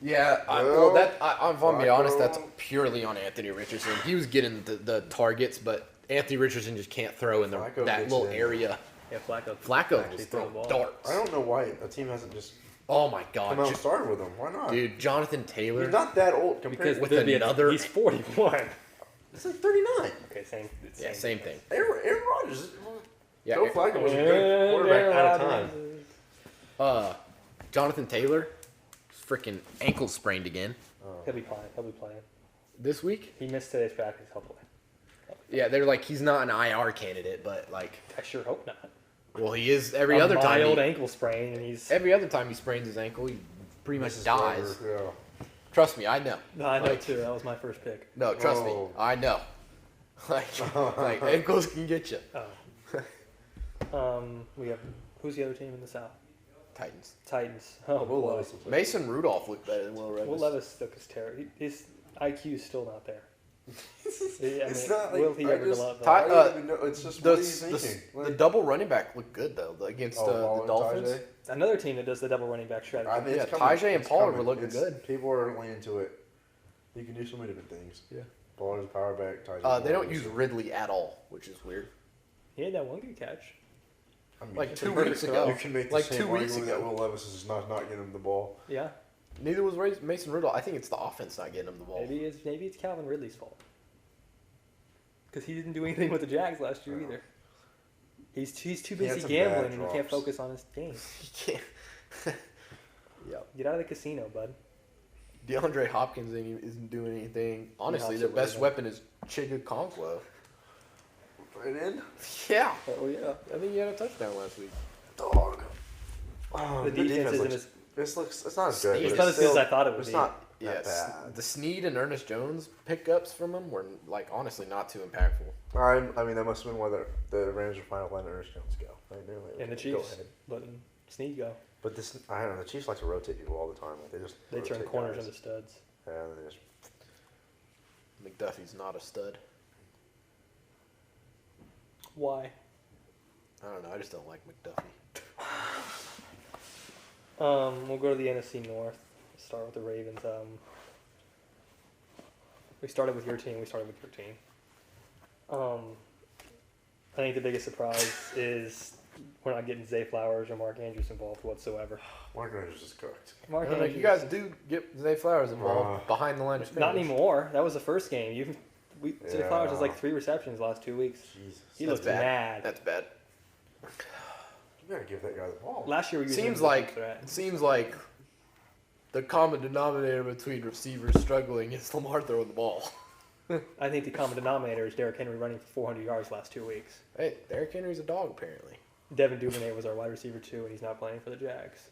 Yeah, Well, I'm going to be honest, that's Flacco- purely on Anthony Richardson. He was getting the targets, but Anthony Richardson just can't throw in Flacco that gets little in. area. Yeah, Flacco. Flacco actually was threw the throwing ball. darts. I don't know why a team hasn't just Oh my come out God. and started with him. Why not? Dude, Jonathan Taylor. He's not that old compared Because to with there'd be another- he's 41. He's like 39. Okay, same. It's Yeah, same thing. Aaron Rodgers. Yeah, Joe Flacco was a good quarterback at a time. Jonathan Taylor, freaking ankle sprained again He'll be playing. He'll be playing. this week. He missed today's practice. Hopefully. Yeah, they're like he's not an IR candidate, but like, I sure hope not. well, he is every A other time. mild He, ankle sprain, and he's. every other time he sprains his ankle, he pretty much Misses dies. forever, Trust me, I know. No, I know Like, too. That was my first pick. No, trust Oh. me, I know. Like ankles can get you. We have who's the other team in the South? Titans. Titans. Oh, Will boy. Levis was like- Mason Rudolph looked better than Will Levis. Will Levis took his terror. His IQ is still not there. It's not like will he I ever just- develop? I Ty- don't even know. It's just The, what he's the, thinking. the double running back looked good though against Waller the and Dolphins. Tajay? Another team that does the double running back strategy. I think Yeah, it's coming. Tajay and It's Pollard coming. were looking It's- good. People are leaning to it. You can do so many different things. Yeah. Pollard's a power back. Tajay They don't Wallace. use Ridley at all, which is weird. He had that one good catch. I mean, like you 2 can- weeks ago. You can make the Like same 2 weeks argument ago. that Will Levis is not getting him the ball. Yeah. Neither was Mason Rudolph. I think it's the offense not getting him the ball. Maybe it's Calvin Ridley's fault. Because he didn't do anything with the Jags last year either. He's too He had busy some gambling bad and he can't drops. focus on his game. He can't. Yep. Get out of the casino, bud. DeAndre Hopkins isn't doing anything. Honestly, Hops their are best really weapon is Chiga Conquo. Right in. Yeah. Oh yeah. I think he had a touchdown last week. Dog. Oh, The defense isn't as It's not as good. It's but not as good as I thought it would It's be. not Yes. that bad. The Snead and Ernest Jones pickups from him were like honestly not too impactful. I mean, that must have been why the Rams were finally letting Ernest Jones go. Right? They're like, And the okay, go Chiefs ahead. letting Snead go. But this, I don't know. The Chiefs like to rotate people all the time. Like They turn rotate corners guys. into studs. Yeah, they just McDuffie's not a stud. Why? I don't know. I just don't like McDuffie. We'll go to the NFC North. Start with the Ravens. We started with your team. I think the biggest surprise is we're not getting Zay Flowers or Mark Andrews involved whatsoever. Mark Andrews is cooked. Mark I don't know, Andrews, you guys do get Zay Flowers involved behind the line of scrimmage. not anymore. That was the first game. Zay Yeah. Flowers has like 3 receptions the last 2 weeks. Jesus, He That's looks bad. mad. That's bad. you gotta give that guy the ball. Last year we used him Seems as a like threat. it seems like the common denominator between receivers struggling is Lamar throwing the ball. I think the common denominator is Derrick Henry running for 400 yards last 2 weeks. Hey, Derrick Henry's a dog apparently. Devin Duvernay was our wide receiver too, and he's not playing for the Jags.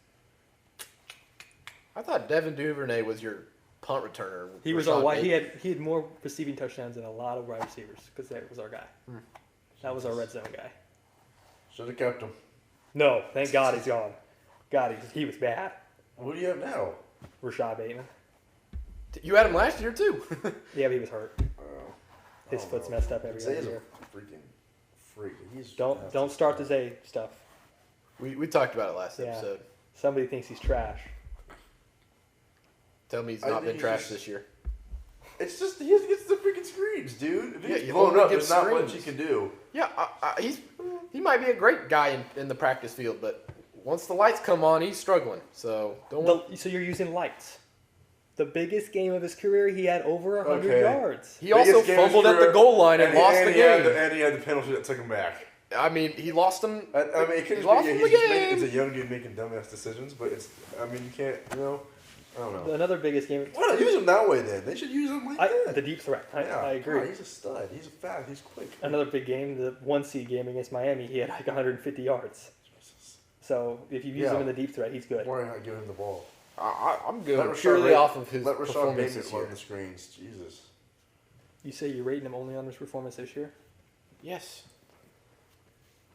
I thought Devin Duvernay was your punt returner. He was Rashad our wide. Bateman. He had more receiving touchdowns than a lot of wide receivers because that was our guy. That was our red zone guy. Should have kept him. No, thank God he's gone. God, he was bad. What do you have now? Rashad Bateman. You had him last year too. Yeah, but he was hurt. His I don't foot's know. messed up every Zay other is a year. freaking freak. He's Don't start the Zay stuff. we talked about it last Yeah. episode. Somebody thinks he's trash. Tell me he's I not think been he's trash just- this year. It's just he gets the freaking screens, dude. If Yeah, he's he blown only up, gets there's not much screens. he can do. Yeah, he might be a great guy in the practice field, but once the lights come on, he's struggling. So don't. So you're using lights. The biggest game of his career, he had over 100 Okay. yards. He also Biggest game of his fumbled at the career, goal line and lost the he had game. and he had the penalty that took him back. I mean, he lost him. I mean, it could he just lost be him he's the just making, game. it's a young dude making dumbass decisions, but it's. I mean, you can't. I don't know. Another biggest game. Why not use him that way then? They should use him like that. The deep threat. I agree. God, he's a stud. He's fast. He's quick. Another big game, the 1 seed game against Miami, he had like 150 yards. So if you use Yeah. him in the deep threat, he's good. Why not give him the ball? I'm good. Let Rashad Purely Bateman- off of his Let Rashad performance Bateman this year. run the screens. Jesus. You say you're rating him only on his performance this year? Yes.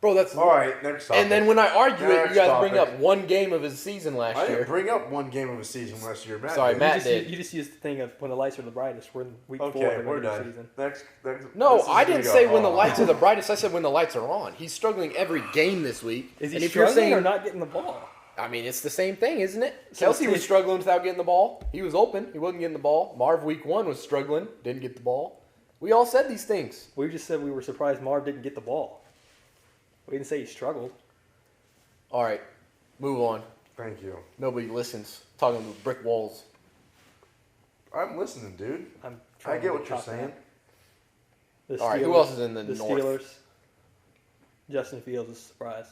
Bro, that's All right, next topic. And then when I argue it, Next you guys bring topic. up one game of his season last I year. didn't bring up one game of a season last year. Matt Sorry, did. Matt did. You just used the thing of when the lights are the brightest. We're in week 4 of Okay, the we're regular done. season. Next. No, this is I gonna didn't go say when the on. lights are the brightest. I said when the lights are on. He's struggling every game this week. Is he and if you're struggling saying, or not getting the ball? I mean, it's the same thing, isn't it? So Kelsey was it's- struggling without getting the ball. He was open. He wasn't getting the ball. Marv week 1 was struggling. Didn't get the ball. We all said these things. We just said we were surprised Marv didn't get the ball. We didn't say he struggled. All right, move on. Thank you. Nobody listens. Talking with brick walls. I'm listening, dude. I'm I trying get to what you're top saying. that. The All right, who Steelers- else is in the The North? Steelers. Justin Fields is a surprise.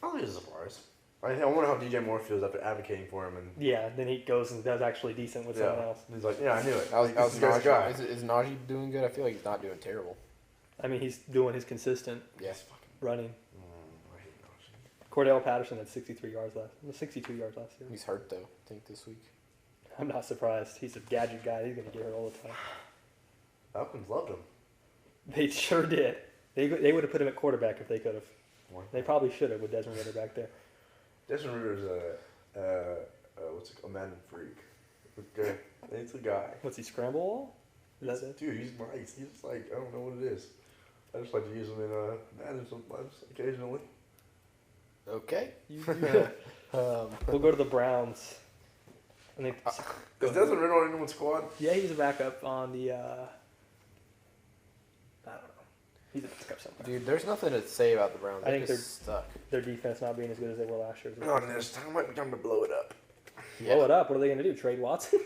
I don't think it's a surprise. I wonder how DJ Moore feels after advocating for him, and Yeah, then he goes and does actually decent with someone else. he's like, yeah, I knew it. How's This guy's Najee? guy. Is Najee doing good? I feel like he's not doing terrible. I mean, he's doing his consistent Yes. running. I hate Najee. Cordell Patterson had 62 yards last year. He's hurt though. I think this week. I'm not surprised. He's a gadget guy. He's going to get hurt all the time. Falcons loved him. They sure did. They would have put him at quarterback if they could have. Why? They probably should have with Desmond Ritter back there. Desmond Ritter's a Madden freak. Okay, it's a guy. What's he, scramble all? Is that it? Dude, he's nice. He's just like, I don't know what it is. I just like to use him in Madden sometimes, occasionally. Okay. We'll go to the Browns. I think. Is Desmond Ritter on anyone's squad? Yeah, he's a backup on the. I don't know. He's a backup somewhere. Dude, there's nothing to say about the Browns. I think They're just stuck. Their defense not being as good as they were last year. No, this time might be time to blow it up. Blow it up. What are they going to do? Trade Watson?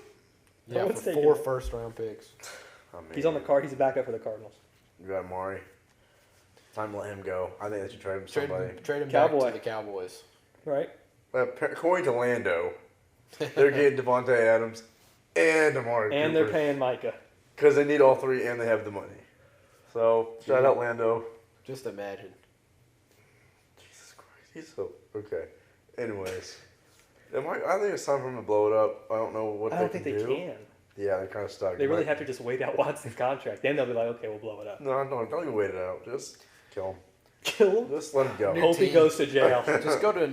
Yeah, What's for taking 4 it? first-round picks. I mean, He's on the card. He's a backup for the Cardinals. You got Amari. Time to let him go. I think they should trade him to Trade, somebody. trade him Cowboy. back to the Cowboys. Right? According to Lando, they're getting Devontae Adams and Amari And they're paying Micah. because they need all three and they have the money. So shout out Lando. Just imagine. Jesus Christ, he's so okay. Anyways, I think it's time for him to blow it up. I don't know what I they don't think can they do. can. Yeah, they're kind of stuck. They really have to just wait out Watson's contract. Then they'll be like, okay, we'll blow it up. No, don't even wait it out. Just kill him. Kill him? Just let him go. New Hope he team. goes to jail. Just go to.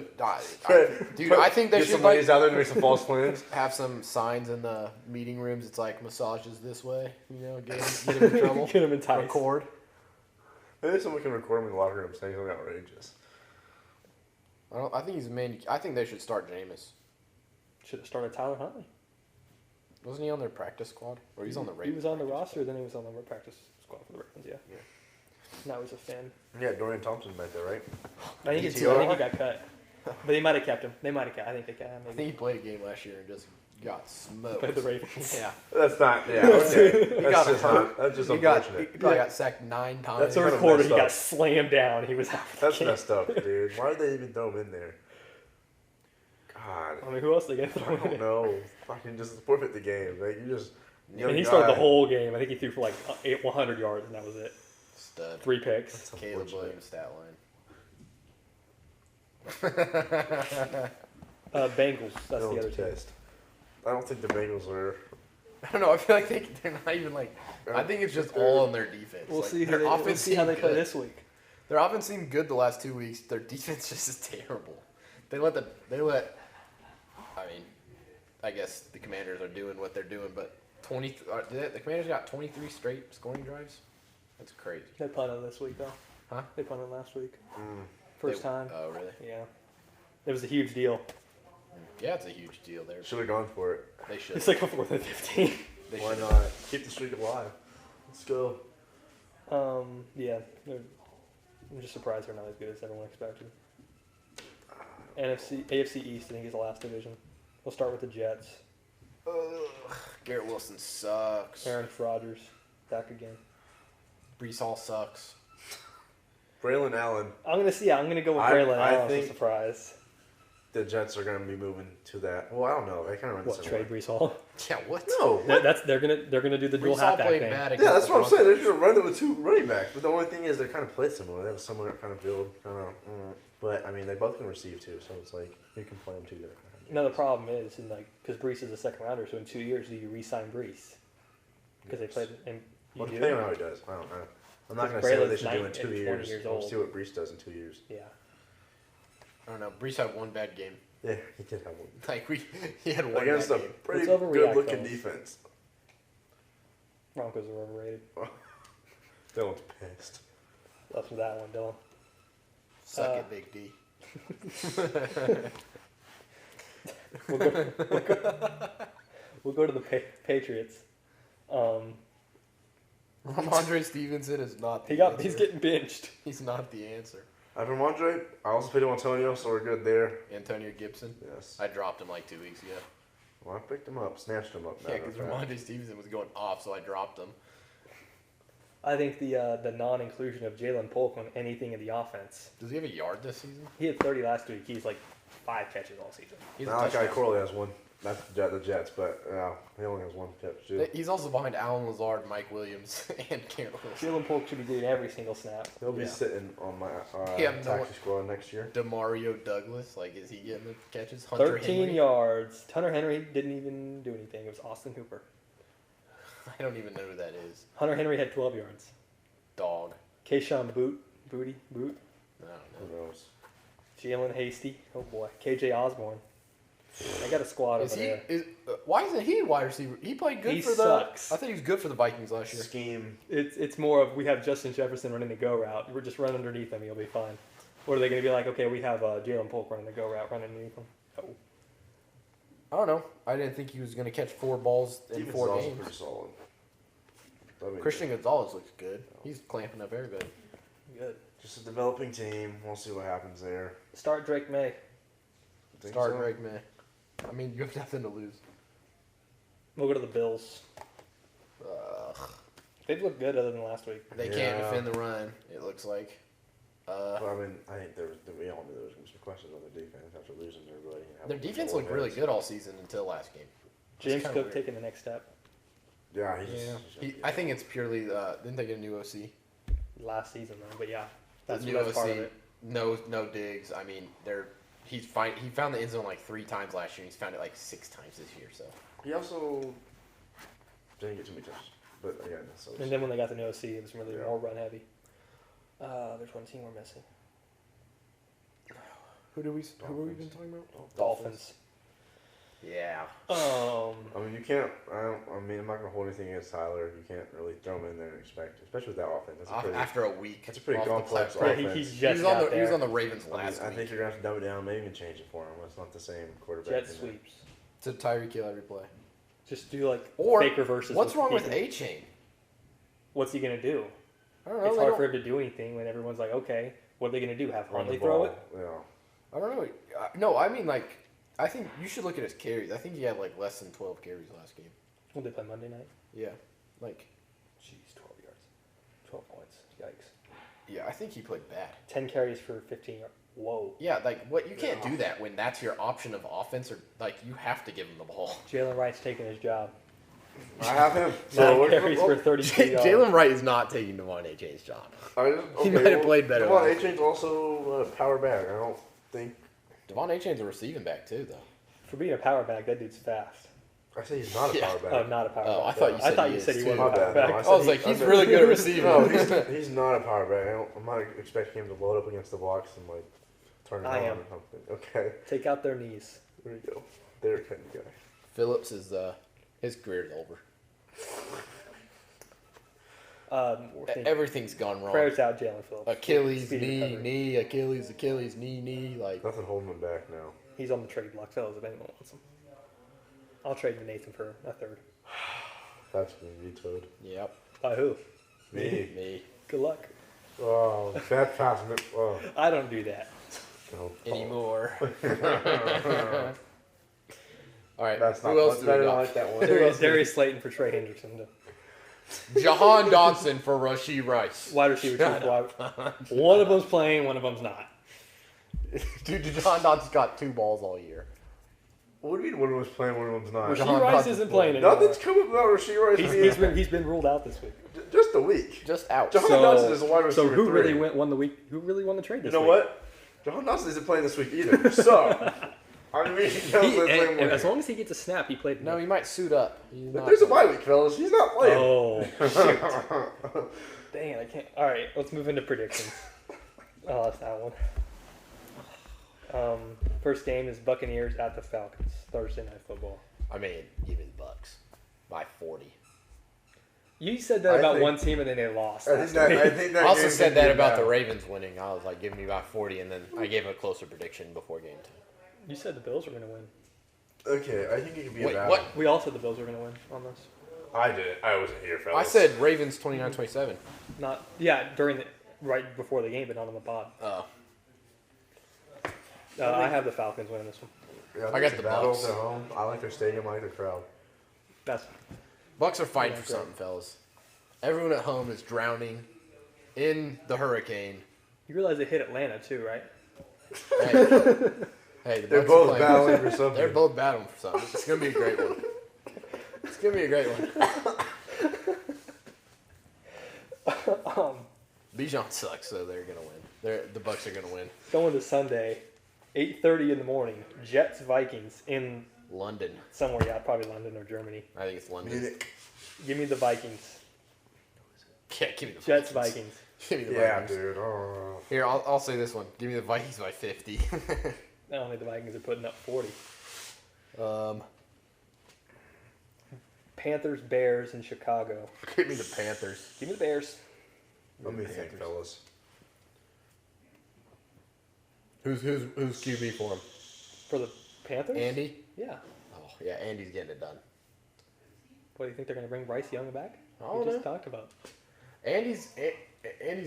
Dude, I think they Get should some ladies like out there to make some false claims. have some signs in the meeting rooms. It's like massages this way. You know, get him in trouble. Get him enticed. Record. Maybe someone can record him in the locker room saying something outrageous. I think he's a man. I think they should start Jameis. Should have started Tyler Huntley. Wasn't he on their practice squad? Or he's on the He Ravens? was on the roster, then he was on the practice squad for the Ravens, yeah. Yeah. Now he's a fan. Yeah, Dorian Thompson back there, right? I think DTR? he got cut. But they might have kept him. They might have kept I think they kept him. I think he played a game last year and just got smoked. Played the Ravens. Yeah. That's not. Yeah, okay. got hurt. That's just He probably unfortunate. got sacked 9 times. That's Third kinda quarter, he messed got up. slammed down. He was out for the That's game. messed up, dude. Why did they even throw him in there? God, I mean, who else they going to I throw don't in? know. Fucking just forfeit the game. Like you just. And he started the whole game. I think he threw for like 100 yards, and that was it. Stud. 3 picks. That's Caleb unfortunate. Williams stat line. Bengals. That's the Dylan's other team. pissed. I don't think the Bengals are. I don't know. I feel like they're not even like. I think it's just all on their defense. We'll Like, see. their We'll offense see how they seemed play good. this week. Their offense seemed good the last 2 weeks. Their defense just is terrible. They let. I mean, I guess the Commanders are doing what they're doing, but the Commanders got 23 straight scoring drives. That's crazy. They punted this week though. Huh? They punted last week. Mm. First They- time. Oh, really? Yeah. It was a huge deal. Yeah, it's a huge deal there. Should have gone for it. They should. It's like a 4th and 15. They Why should. not? Keep the streak alive. Let's go. Yeah. I'm just surprised they're not as good as everyone expected. AFC East, I think, is the last division. We'll start with the Jets. Ugh, Garrett Wilson sucks. Aaron Rodgers back again. Brees Hall sucks. Braylon Allen. I'm gonna go with I- Braylon I Allen as a think- surprise. The Jets are going to be moving to that. Well, I don't know. They kind of run the What, same trade way. Brees Hall? Yeah, what? No. They're gonna do the dual Brees Hall halfback played thing. bad Yeah, against that's the what I'm saying. They Broncos. should run it with 2 running backs. But the only thing is, they kind of play similar. They have a similar kind of build. But I mean, they both can receive too, so it's like you can play them together. No, the problem is, because Brees is a second rounder, so in 2 years, do you re-sign Brees? Because they played, and you Well, do. depending on how he does, I don't know. I'm not Because going to say what they Braylon's should do in 20 2 years. years We'll old. see what Brees does in 2 years. Yeah. I don't know. Brees had one bad game. Yeah, he did have one. Like he had one Against bad a game. pretty Let's overreact, good-looking fellas. defense. Broncos are overrated. Dylan's pissed. Left with that one, Dylan. Suck Uh, it, Big D. We'll go to the Patriots. Ramondre Stevenson is not the answer. He's getting benched. He's not the answer. After Ramondre, I also played him Antonio, so we're good there. Antonio Gibson. Yes. I dropped him like 2 weeks ago. Well, I picked him up, snatched him up. Yeah, because Ramondre Stevenson was going off, so I dropped him. I think the non-inclusion of Jalen Polk on anything in the offense. Does he have a yard this season? He had 30 last week. He's like 5 catches all season. He's a Malachi touchdown. Corley has one. That's the Jets, but he only has one catch too. He's also behind Alan Lazard, Mike Williams, and Garrett Wilson. Jalen Polk should be getting every single snap. He'll be Yeah. sitting on my Yeah, no one- taxi squad next year. Demario Douglas, like, is he getting the catches? Hunter 13 Henry? yards. Hunter Henry didn't even do anything. It was Austin Hooper. I don't even know who that is. Hunter Henry had 12 yards. Dog. Kayshawn Boot. I don't know. Who knows? Jalen Hasty. Oh boy. KJ Osborne. I got a squad Is over he? there. Why isn't he a wide receiver? He played good He for the. sucks. I thought he was good for the Vikings last year. Scheme. It's more of we have Justin Jefferson running the go route. We're just run underneath him. He'll be fine. Or are they going to be like, okay, we have Jalen Polk running the go route, running underneath him? Oh. I don't know. I didn't think he was going to catch 4 balls in Defense 4 is also games. pretty solid. I mean, Christian Gonzalez looks good. He's clamping up everybody. Good. just a developing team. We'll see what happens there. Start Drake May. Think Start so? Greg May. I mean, you have nothing to lose. We'll go to the Bills. Ugh. They've looked good other than last week. They can't Yeah. defend the run, it looks like. Well, I mean, I think we all knew there was going to be some questions on their defense after losing everybody. Their defense looked really good all season until last game. James kinda Cook weird. taking the next step. Yeah, he's Yeah. just, I think it's purely, didn't they get a new OC? Last season, though. But yeah, that's, New that's part of OC, it. no digs. I mean, he's fine. He found the end zone like 3 times last year. He's found it like 6 times this year. So he also didn't get too many touches. But again, so And then when they got the new OC, it was really Yeah. more run heavy. There's one team we're missing. who have we been talking about? Dolphins. Yeah. I mean, you can't. I'm not going to hold anything against Tyler. You can't really throw him in there and expect, especially with that offense. That's a pretty, After a week, that's a pretty off the complex platform. Yeah, offense. he He just was got on the there. he was on the Ravens I, mean, last I week. think you're going to have to dumb it down, maybe even change it for him. It's not the same quarterback. Jet in there. sweeps. It's a Tyreek Hill every play. Just do like Or Baker versus. What's wrong with Ethan. A Chain? What's he gonna do? I don't know. It's they hard don't- for him to do anything when everyone's like, okay, what are they gonna do? Have Run Huntley the throw ball. it? Yeah. I don't know. No, I mean like I think you should look at his carries. I think he had like less than 12 carries last game. When they play Monday night? Yeah, like Jeez, 12 yards, 12 points. Yikes. yeah, I think he played bad. 10 carries for 15 yards. Whoa. Yeah, like what you can't do that when that's your option of offense, or like you have to give him the ball. Jalen Wright's taking his job. I have him. 9 we're- carries for 32 yards. Jalen Wright is not taking Devon A. Chain's job. He might have played better Devon last A-Chain's also a power back. I don't think. Devon A. Chain's a receiving back too, though. For being a power back, that dude's fast. I say he's not a Yeah. power back. Oh, not a power Oh, back. I thought you said he you is, said he too. was a My power bad. No, back. I I said was like, I he's said- really good at receiving. No, he's not a power back. I'm not expecting him to load up against the box and like turn it I on am. or something. Okay, Take out their knees. there you go. Derrick Henry guy. Phillips is his career's over. Everything's gone wrong. Prayers out, Jalen Phillips. Achilles, Speedy knee, recovery. knee, Achilles, knee. Like Nothing holding him back now. He's on the trade block, fellas, if anyone wants him. I'll trade to Nathan for a third. That's been vetoed. yep, By who? Me. me Good luck. Oh, that pass. Oh, I don't do that. no. anymore. All right, That's not. who else That's do we better got? like that one. Darius Slayton for Trey Hendrickson. Jahan Dotson for Rashee Rice. Wide receiver, one of them's playing, one of them's not. Dude, Jahan Dotson's got 2 balls all year. What do you mean one of them's playing, one of them's not? Rasheed Jahan Rice Dotson's isn't playing anymore. Nothing's coming about Rasheed Rice. He's been ruled out this week. Just a week. Just out. Jahan Dotson is a wide So receiver who really 3. won the week? Who really won the trade You this know week? what? Jahan Dotson isn't playing this week either. So, I mean, As long as he gets a snap, he played. No, he might suit up. He's But not there's a playing. bye week, fellas. He's not playing. Oh, Dang it, I can't. All right, let's move into predictions. Oh, that's that one. First game is Buccaneers at the Falcons, Thursday Night Football. I mean, give me the Bucks by 40. You said that I about think- one team and then they lost. I think that. I think that I also game said could that be about the bad. Ravens winning. I was like, give me by 40, and then I gave a closer prediction before game time. You said the Bills were going to win. Okay, I think it could be Wait, a bad. what? We all said the Bills were going to win on this. I didn't. I wasn't here, fellas. I said Ravens 29-27. Not right before the game, but not on the pod. Oh. I have the Falcons winning this one. Yeah, I think got it's the a battle Bucks. at home. I like their stadium. I like their crowd. That's Bucks are fighting Yeah, for great. something, fellas. Everyone at home is drowning in the hurricane. you realize they hit Atlanta too, right? Hey, the They're Bucks are both playing- battling for something. They're both battling for something. It's gonna be a great one. It's gonna be a great one. Bijan sucks, so they're gonna win. The Bucks are gonna win. Going to Sunday, 8:30 in the morning. Jets Vikings in London. somewhere, yeah, probably London or Germany. I think it's London. Munich. Give me the Vikings. Yeah, give me the Jets Vikings. Vikings. Give me the Yeah, Vikings. dude. Oh. Here, I'll say this one. Give me the Vikings by 50. I don't think the Vikings are putting up 40. Panthers Bears in Chicago. Give me the Panthers. Give me the Bears. Let me think, fellas. Who's QB for him? For the Panthers? Andy? Yeah. Oh, yeah, Andy's getting it done. What do you think they're going to bring Bryce Young back? I don't We just know. talked about Andy's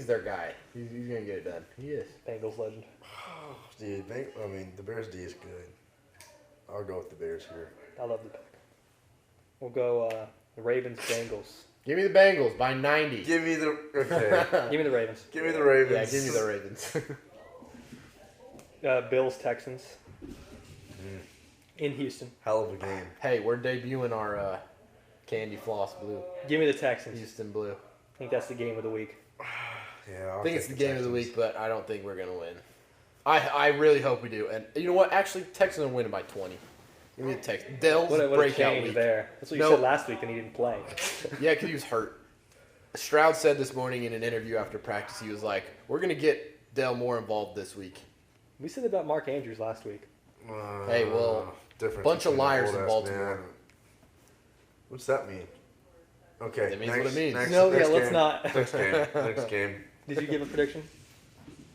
their guy. He's gonna get it done. He is. Bengals legend. Dude, the Bears D is good. I'll go with the Bears here. I love the pick. We'll go Ravens Bengals. Give me the Bengals by 90. Give me the okay. Give me the Ravens. Give me the Ravens. Yeah, give me the Ravens. Bills Texans in Houston. Hell of a game. Hey, we're debuting our candy floss blue. Give me the Texans. Houston blue. I think that's the game of the week. Yeah, I'll I think it's the take game of the Texans. week, but I don't think we're gonna win. I really hope we do. And you know what? Actually, Texans are winning by 20. Give me the Texans. Dell's What a breakout change week. there. That's what you No. said last week and he didn't play. Yeah, because he was hurt. Stroud said this morning in an interview after practice, he was like, "We're gonna get Dell more involved this week." We said about Mark Andrews last week. Hey, well, difference bunch of between liars an in old-ass Baltimore. man. What's that mean? Okay, That means what it means. No, yeah, let's not. Next game. Next game. Did you give a prediction?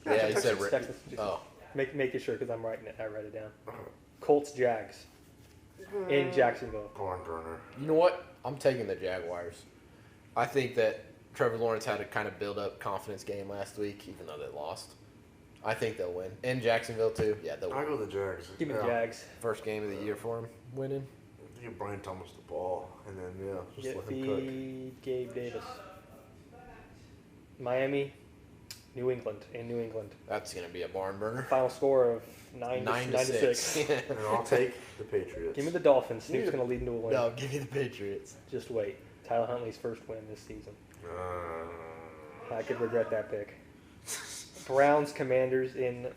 Yeah, he said. Texans. Oh, Make it sure because I'm writing it. I write it down. Colts Jags in Jacksonville. Barn burner. you know what? I'm taking the Jaguars. I think that Trevor Lawrence had a kind of build-up confidence game last week, even though they lost. I think they'll win. In Jacksonville too. Yeah, they'll I win. go the Jags. Give me the Yeah. Jags. First game of the year for him, winning. Give Brian Thomas the ball, and then just Get let him cook. feed Gabe Davis. Miami, New England in New England. That's gonna be a barn burner. Final score of 9 to 6. And I'll take the Patriots. Give me the Dolphins. Give me Snoop's the- going to lead into a win. No, give me the Patriots. Just wait. Tyler Huntley's first win this season. Uh, I could regret that pick. Browns Commanders in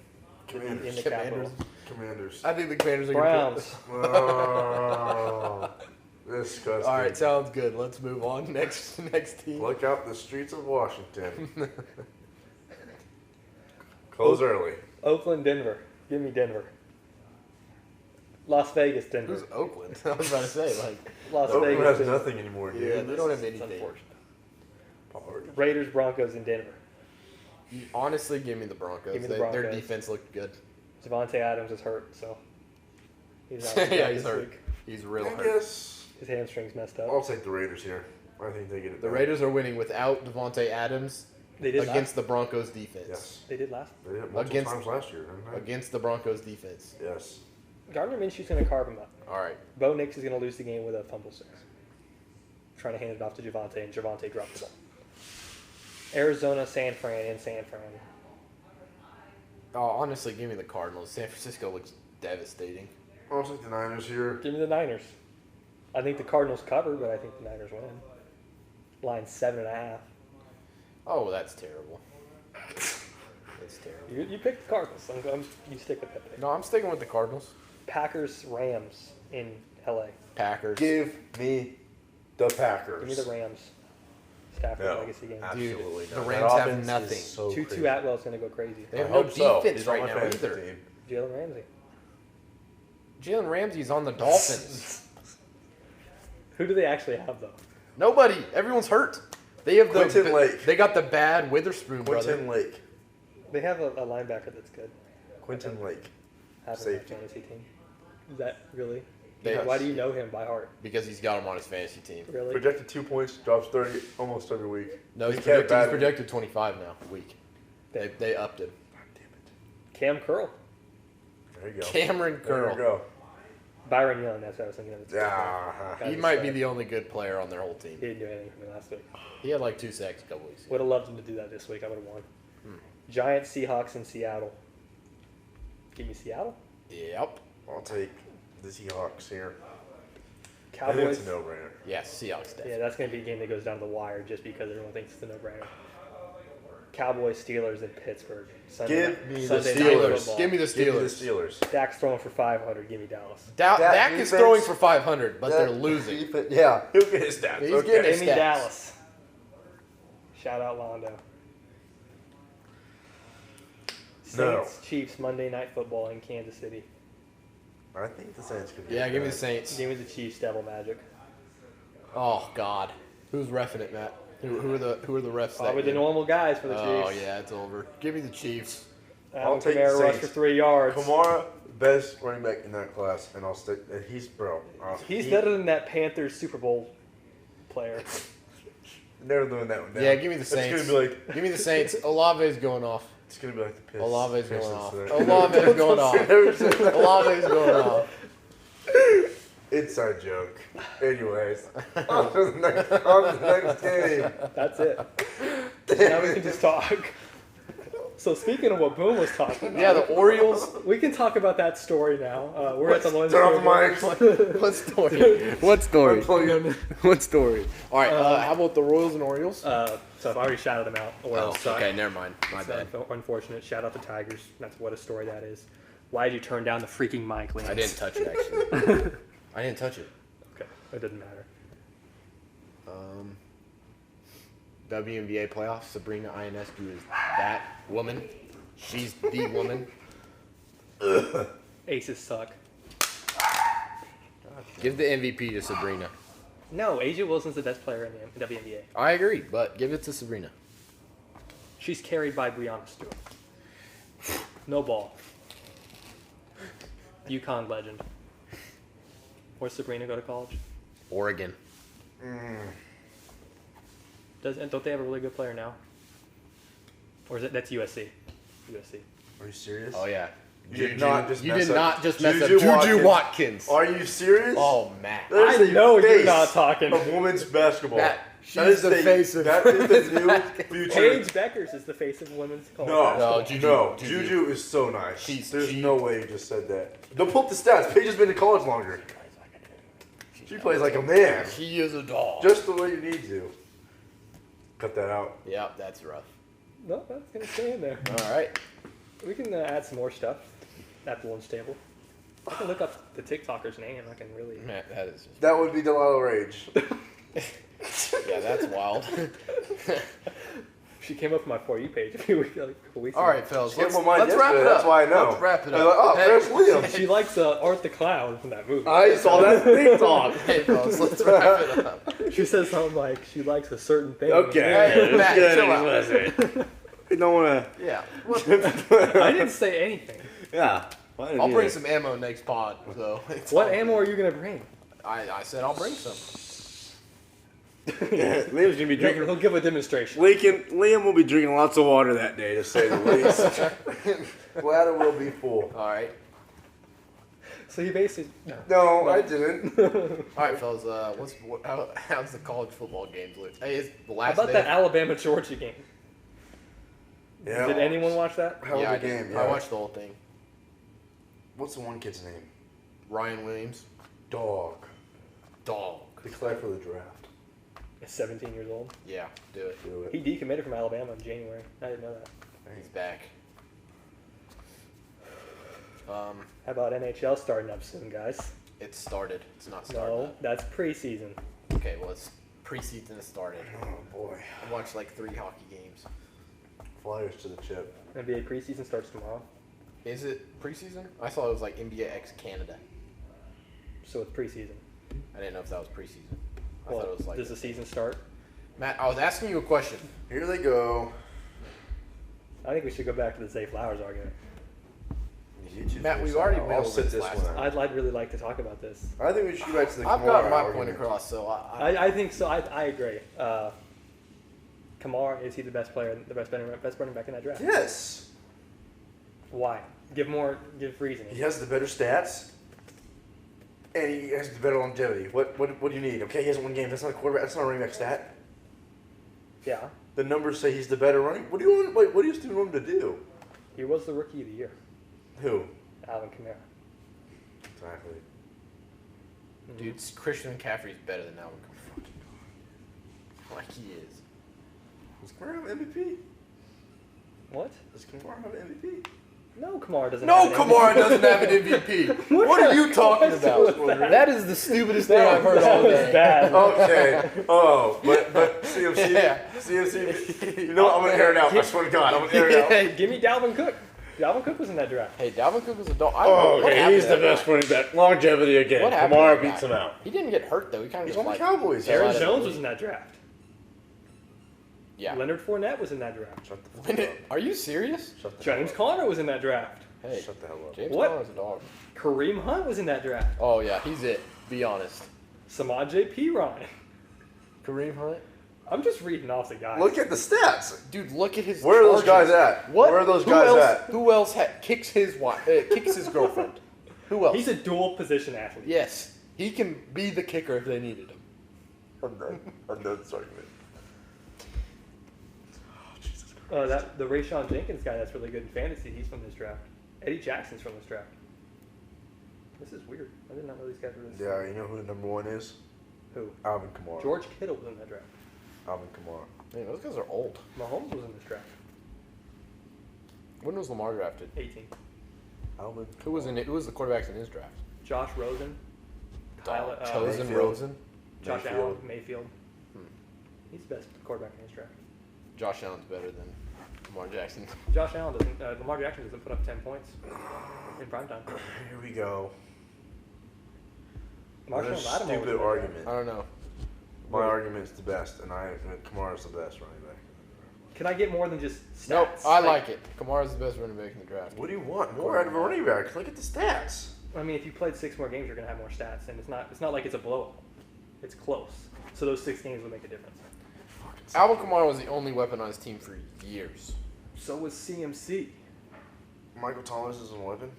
Commanders. the Commanders. capital. Commanders. I think the Commanders are Browns. Oh, disgusting. All right, sounds good. Let's move on. Next team. Look out the streets of Washington. Close early. Oakland Denver. Give me Denver. Las Vegas Denver. Who's Oakland? I was about to say, like, Las Oakland Vegas has Denver. nothing anymore, dude. yeah, they don't have It's anything. unfortunate. Pollard. Raiders Broncos in Denver. Honestly, give me the Broncos. Give me the Their Broncos. defense looked good. Javante Adams is hurt, so he's out. Yeah, he's this hurt. week. He's real I hurt. guess His hamstring's messed up. I'll take the Raiders here. I think they get it The done. Raiders are winning without Devontae Adams They did against last. the Broncos defense. Yes. They did last. They did it multiple Against- times last year, didn't they? Against the Broncos defense. Yes. Gardner Minshew's going to carve him up. All right. Bo Nix is going to lose the game with a fumble six. Trying to hand it off to Javante, and Javante dropped the ball. Arizona, San Fran, in San Fran. Oh, honestly, give me the Cardinals. San Francisco looks devastating. I'll take the Niners here. Give me the Niners. I think the Cardinals cover, but I think the Niners win. Line 7.5. Oh, that's terrible. That's terrible. You picked the Cardinals. You stick with that pick. No, I'm sticking with the Cardinals. Packers, Rams in LA. Packers. Give me the Packers. Give me the Rams. Stafford No, legacy game. absolutely the not. Rams That have offense is nothing. So Tutu crazy. Atwell's gonna go crazy. They I have no hope so. defense He's on right my now fantasy either. team. Jalen Ramsey. Jalen Ramsey's on the Dolphins. Who do they actually have though? Nobody. Everyone's hurt. They have Quentin Lake. They got the bad Witherspoon brother. Quentin Lake. They have a linebacker that's good. Quentin Lake. Have him on Safety. the fantasy team. Is that really? Yes. Why do you know him by heart? Because he's got him on his fantasy team. Really? Projected 2 points, drops 30 almost every week. No, he's He had a bad- projected 25 now a week. They upped him. Cam Curl. There you go. Cameron There you Curl. go. Byron Young. That's what I was thinking of. Yeah. Guys He are might be sad. the only good player on their whole team. He didn't do anything for me last week. He had like 2 sacks a couple weeks ago. Would have loved him to do that this week. I would have won. Giants, Seahawks, in Seattle. Give me Seattle. Yep. I'll take the Seahawks here. I think Cowboys. it's a no-brainer. Yes, Seahawks Yeah, definitely. that's going to be a game that goes down to the wire just because everyone thinks it's a no-brainer. Cowboys, Steelers in Pittsburgh. Give me the Sunday night Steelers. football. Give me the Give me the Steelers. Steelers. Dak's throwing for 500. Give me Dallas. That Dak is defense- throwing for 500, but they're losing. Yeah. He'll get his stats. He's okay. getting Give me stats. Dallas. Shout out Londo. No. Saints, Chiefs, Monday Night Football in Kansas City. I think the Saints could be Yeah, give me the good. Saints. Give me the Chiefs, Devil Magic. Oh God, who's reffing it, Matt? Who are the refs? Probably that the game? normal guys for the Oh Chiefs. yeah, it's over. Give me the Chiefs. Alvin take the Kamara rushed for Saints. 3 yards. Kamara, best running back in that class, and I'll stick. He's bro. He's better than that Panthers Super Bowl player. Never doing that one. Now. Yeah, give me the It's Saints. gonna be like Give me the Saints. Olave's going off. it's gonna be like the piss. Olave's going Pistons off. today. Olave's going off. Never say that. Olave's going off. It's a joke. Anyways, on to the next game. That's it. Now we can just talk. So speaking of what Boone was talking about, Yeah, the Orioles. we can talk about that story now. We're at the Lone Turn off Star the game. mic. What story? What story? Unplug it. What story? All right. How about the Royals and Orioles? So I've already shouted them out. Well, so okay. Never mind. My bad. Unfortunate. Shout out the Tigers. That's what a story that is. Why did you turn down the freaking mic, Lance? I didn't touch it actually. I didn't touch it. Okay, it doesn't matter. WNBA playoffs. Sabrina Ionescu is that woman. She's the woman. Aces suck. Give the MVP to Sabrina. No, Asia Wilson's the best player in the WNBA. I agree, but give it to Sabrina. She's carried by Brianna Stewart. No ball. UConn legend. Where's Sabrina go to college? Oregon. Don't they have a really good player now? Or is it that's USC? USC. Are you serious? Oh yeah. You did not just You mess did up not just mess up Juju Juju Watkins. Are you serious? Oh Matt. That is I the know you're face not talking. of women's basketball. Matt, That she's is the face of that is the women's new basketball. future. Paige Beckers is the face of women's college No, basketball. no, Juju is so nice. She's There's cheap. no way you just said that. Don't pull up the stats. Paige has been in college longer. She plays like a man. She is a dog. Just the way you need to. Cut that out. Yep, that's rough. No, that's gonna stay in there. All right. We can add some more stuff at the lunch table. I can look up the TikToker's name. I can really. Matt, that is just, That would be Delilah Rage. yeah, that's wild. She came up on my For You page a few weeks All ago. right, fellas, She came let's, on mine let's wrap yesterday, it up. that's why I know. Let's wrap it I up. was like, oh, there's Liam. She likes Art the Clown from that movie. I saw that TikTok. Hey, fellas, let's wrap it up. She says something like she likes a certain thing. Hey, Matt, chill out. Listen. You don't want Yeah. I didn't say anything. to. Yeah. I'll bring some ammo next pod. So it's What all ammo good. are you gonna bring? I said I'll bring some. Liam's gonna be drinking. He'll give a demonstration. Liam will be drinking lots of water that day, to say the least. Bladder will be full. All right. So he basically No, I didn't. All right, fellas. How's the college football games look? Hey, it's the How last about day. that Alabama Georgia game? Yeah. Did anyone watch that? How yeah, was I the did. game? I Yeah. watched the whole thing. What's the one kid's name? Ryan Williams, Dog. dog. Declare for the draft. He's 17 years old. Yeah, do it. Do He it. decommitted from Alabama in January. I didn't know that. He's back. How about NHL starting up soon, guys? It started. It's not started. No, that's preseason. Okay, well, it's Preseason has started. Oh boy. I watched like 3 hockey games. Flyers to the chip. NBA preseason starts tomorrow, Is it preseason? I thought it was like NBA X Canada. so it's preseason. I didn't know if that was preseason. I Well, thought it was like. does the season start? Matt, I was asking you a question. Here they go. I think we should go back to the Zay Flowers argument. Matt, we've already been I'll over sit this this last one time. out. I'd really like to talk about this. I think we should go back to the I've Kamara gotten my argument. point across, so I I think so. I agree. Kamara, is he the best player, the best running back in that draft? Yes. Why? Give reasoning. He has the better stats. And he has the better longevity. What do you need? Okay, he hasn't won games. That's not a quarterback. That's not a running back stat. Yeah, The numbers say he's the better running. What do you want? Wait, what do you still want him to do? he was the rookie of the year, Who? Alvin Kamara. Exactly. dude, Christian McCaffrey's better than Alvin Kamara. Like he is. Does Kamara have MVP? What? Does Kamara have MVP? No, Kamara doesn't. No, have an Kamara doesn't have an MVP. What are you talking about? That is the stupidest thing I've heard all That was day. bad. Okay. Oh, but CMC. Yeah. CMC. You know what? I'm gonna air it out. I swear to God, I'm gonna air it out. Yeah. Give me Dalvin Cook. Dalvin Cook was in that draft. Hey, Dalvin Cook was a dog. Oh, what okay, happened he's to the that best guy? running back. Longevity again. What happened to Kamara that beats guy? him out. He didn't get hurt though. He kind of He's just on the like Cowboys. fell Aaron out of the Jones league. was in that draft. Yeah. Leonard Fournette was in that draft. Shut the fuck up. Are you serious? Shut the James Conner was in that draft. Hey, Shut the hell up. James What? Conner's a dog. Kareem Hunt was in that draft. Oh yeah, he's it. Be honest. Samaj P. Ryan. Kareem Hunt. I'm just reading off the guys. Look at the stats. Dude, look at his. Where are those charges. guys at? What? Where are those Who guys else, at? Who else kicks his wife? Kicks his girlfriend? Who else? He's a dual position athlete. Yes, he can be the kicker if they needed him. I'm done. I'm done this argument. The Rayshon Jenkins guy that's really good in fantasy, he's from this draft. Eddie Jackson's from this draft. This is weird. I did not know these guys were this. Yeah, you know who the number one is? Who? Alvin Kamara. George Kittle was in that draft. Alvin Kamara. Man, those guys are old. Mahomes was in this draft. When was Lamar drafted? 18. Alvin. Who was in it? Who was the quarterbacks in his draft? Josh Rosen. Tyler, Chosen Mayfield. Rosen. Josh Mayfield. Allen, Mayfield. Hmm. He's the best quarterback in his draft. Josh Allen's better than Lamar Jackson. Josh Allen doesn't. Lamar Jackson doesn't put up 10 points in primetime. Here we go. Marshall Another Lattimore was in stupid that argument. I don't know. My argument is the best, and Kamara's the best running back. Can I get more than just stats? Nope, I like it. Kamara's the best running back in the draft. What do you want? More out of a running back. Look at the stats. I mean, if you played 6 more games, you're gonna have more stats, and it's not like it's a blowout. It's close. So those 6 games would make a difference. Alvin Kamara was the only weapon on his team for years. So was CMC. Michael Thomas is a weapon.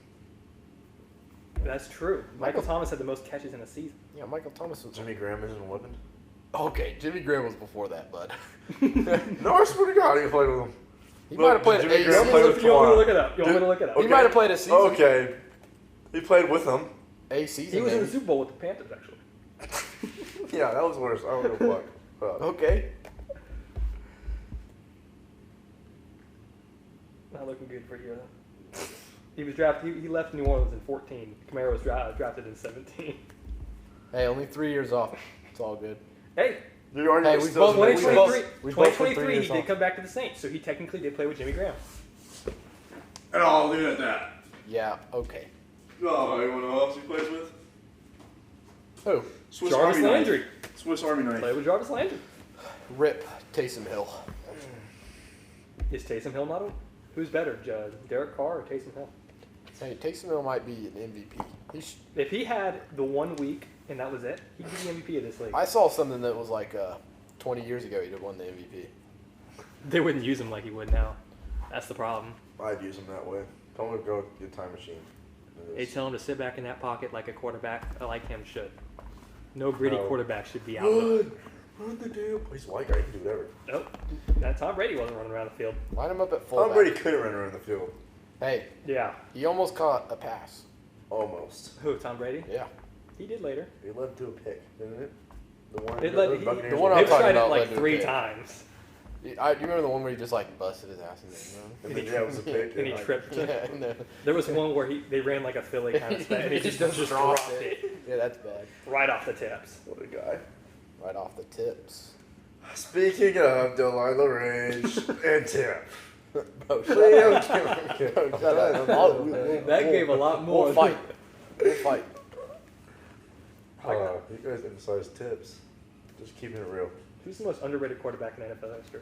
That's true. Michael Thomas had the most catches in a season. Yeah, Michael Thomas was. Jimmy Graham isn't a weapon. Okay, Jimmy Graham was before that, bud. No, I swear to God, he played with him. He Look, might have played Jimmy a Graham season. played with You want me to Kamara. look it up? You want me to look it up? He might have played a season. Okay. He played with them. A season. He was in the maybe. Super Bowl with the Panthers, actually. Yeah, that was worse. I don't know what. Okay. Not looking good for a year, though. He was drafted. He left New Orleans in 14. Kamara was drafted in 17. Hey, only 3 years off. It's all good. Hey, Your argument Hey, we still both- doesn't make sense. 2023, we both went 2023 3 he years did off. come back to the Saints, so he technically did play with Jimmy Graham. And I'll leave it at that. Yeah. Okay. Oh, anyone else he plays with? Who? Swiss Jarvis Army Landry. Knife. Swiss Army knife. Played with Jarvis Landry. Rip Taysom Hill. Is Taysom Hill not a... Who's better, Derek Carr or Taysom Hill? Hey, Taysom Hill might be an MVP. If he had the 1 week and that was it, he'd be the MVP of this league. I saw something that was like 20 years ago he'd have won the MVP. They wouldn't use him like he would now. That's the problem. I'd use him that way. Tell him to go get a time machine. They tell him to sit back in that pocket like a quarterback like him should. No gritty No. quarterback should be out. Run the deal. He's a white guy. He can do whatever. Nope. That Tom Brady wasn't running around the field. Line him up at Tom fullback. Brady couldn't run around the field. Hey, Yeah. he almost caught a pass. Almost. Who? Tom Brady? Yeah. He did later. He led to a pick, didn't it? The one. It led, the Buccaneers the one won. I'm they've talking tried it about like led to a 3 pick. times. Do you remember the one where he just like busted his ass in there? And then, yeah, it was a pick. And he I- tripped. Yeah, I know. There was one where they ran like a Philly kind of style, and he just dropped it Yeah, that's bad. right off the tips. What a guy. Right off the tips. Speaking of Delilah Range and Tip. Bro, shut Liam up. Kim- Bro, shut up. That gave a lot more. We'll fight. We'll fight. You guys emphasize tips. Just keeping it real. Who's the most underrated quarterback in NFL history?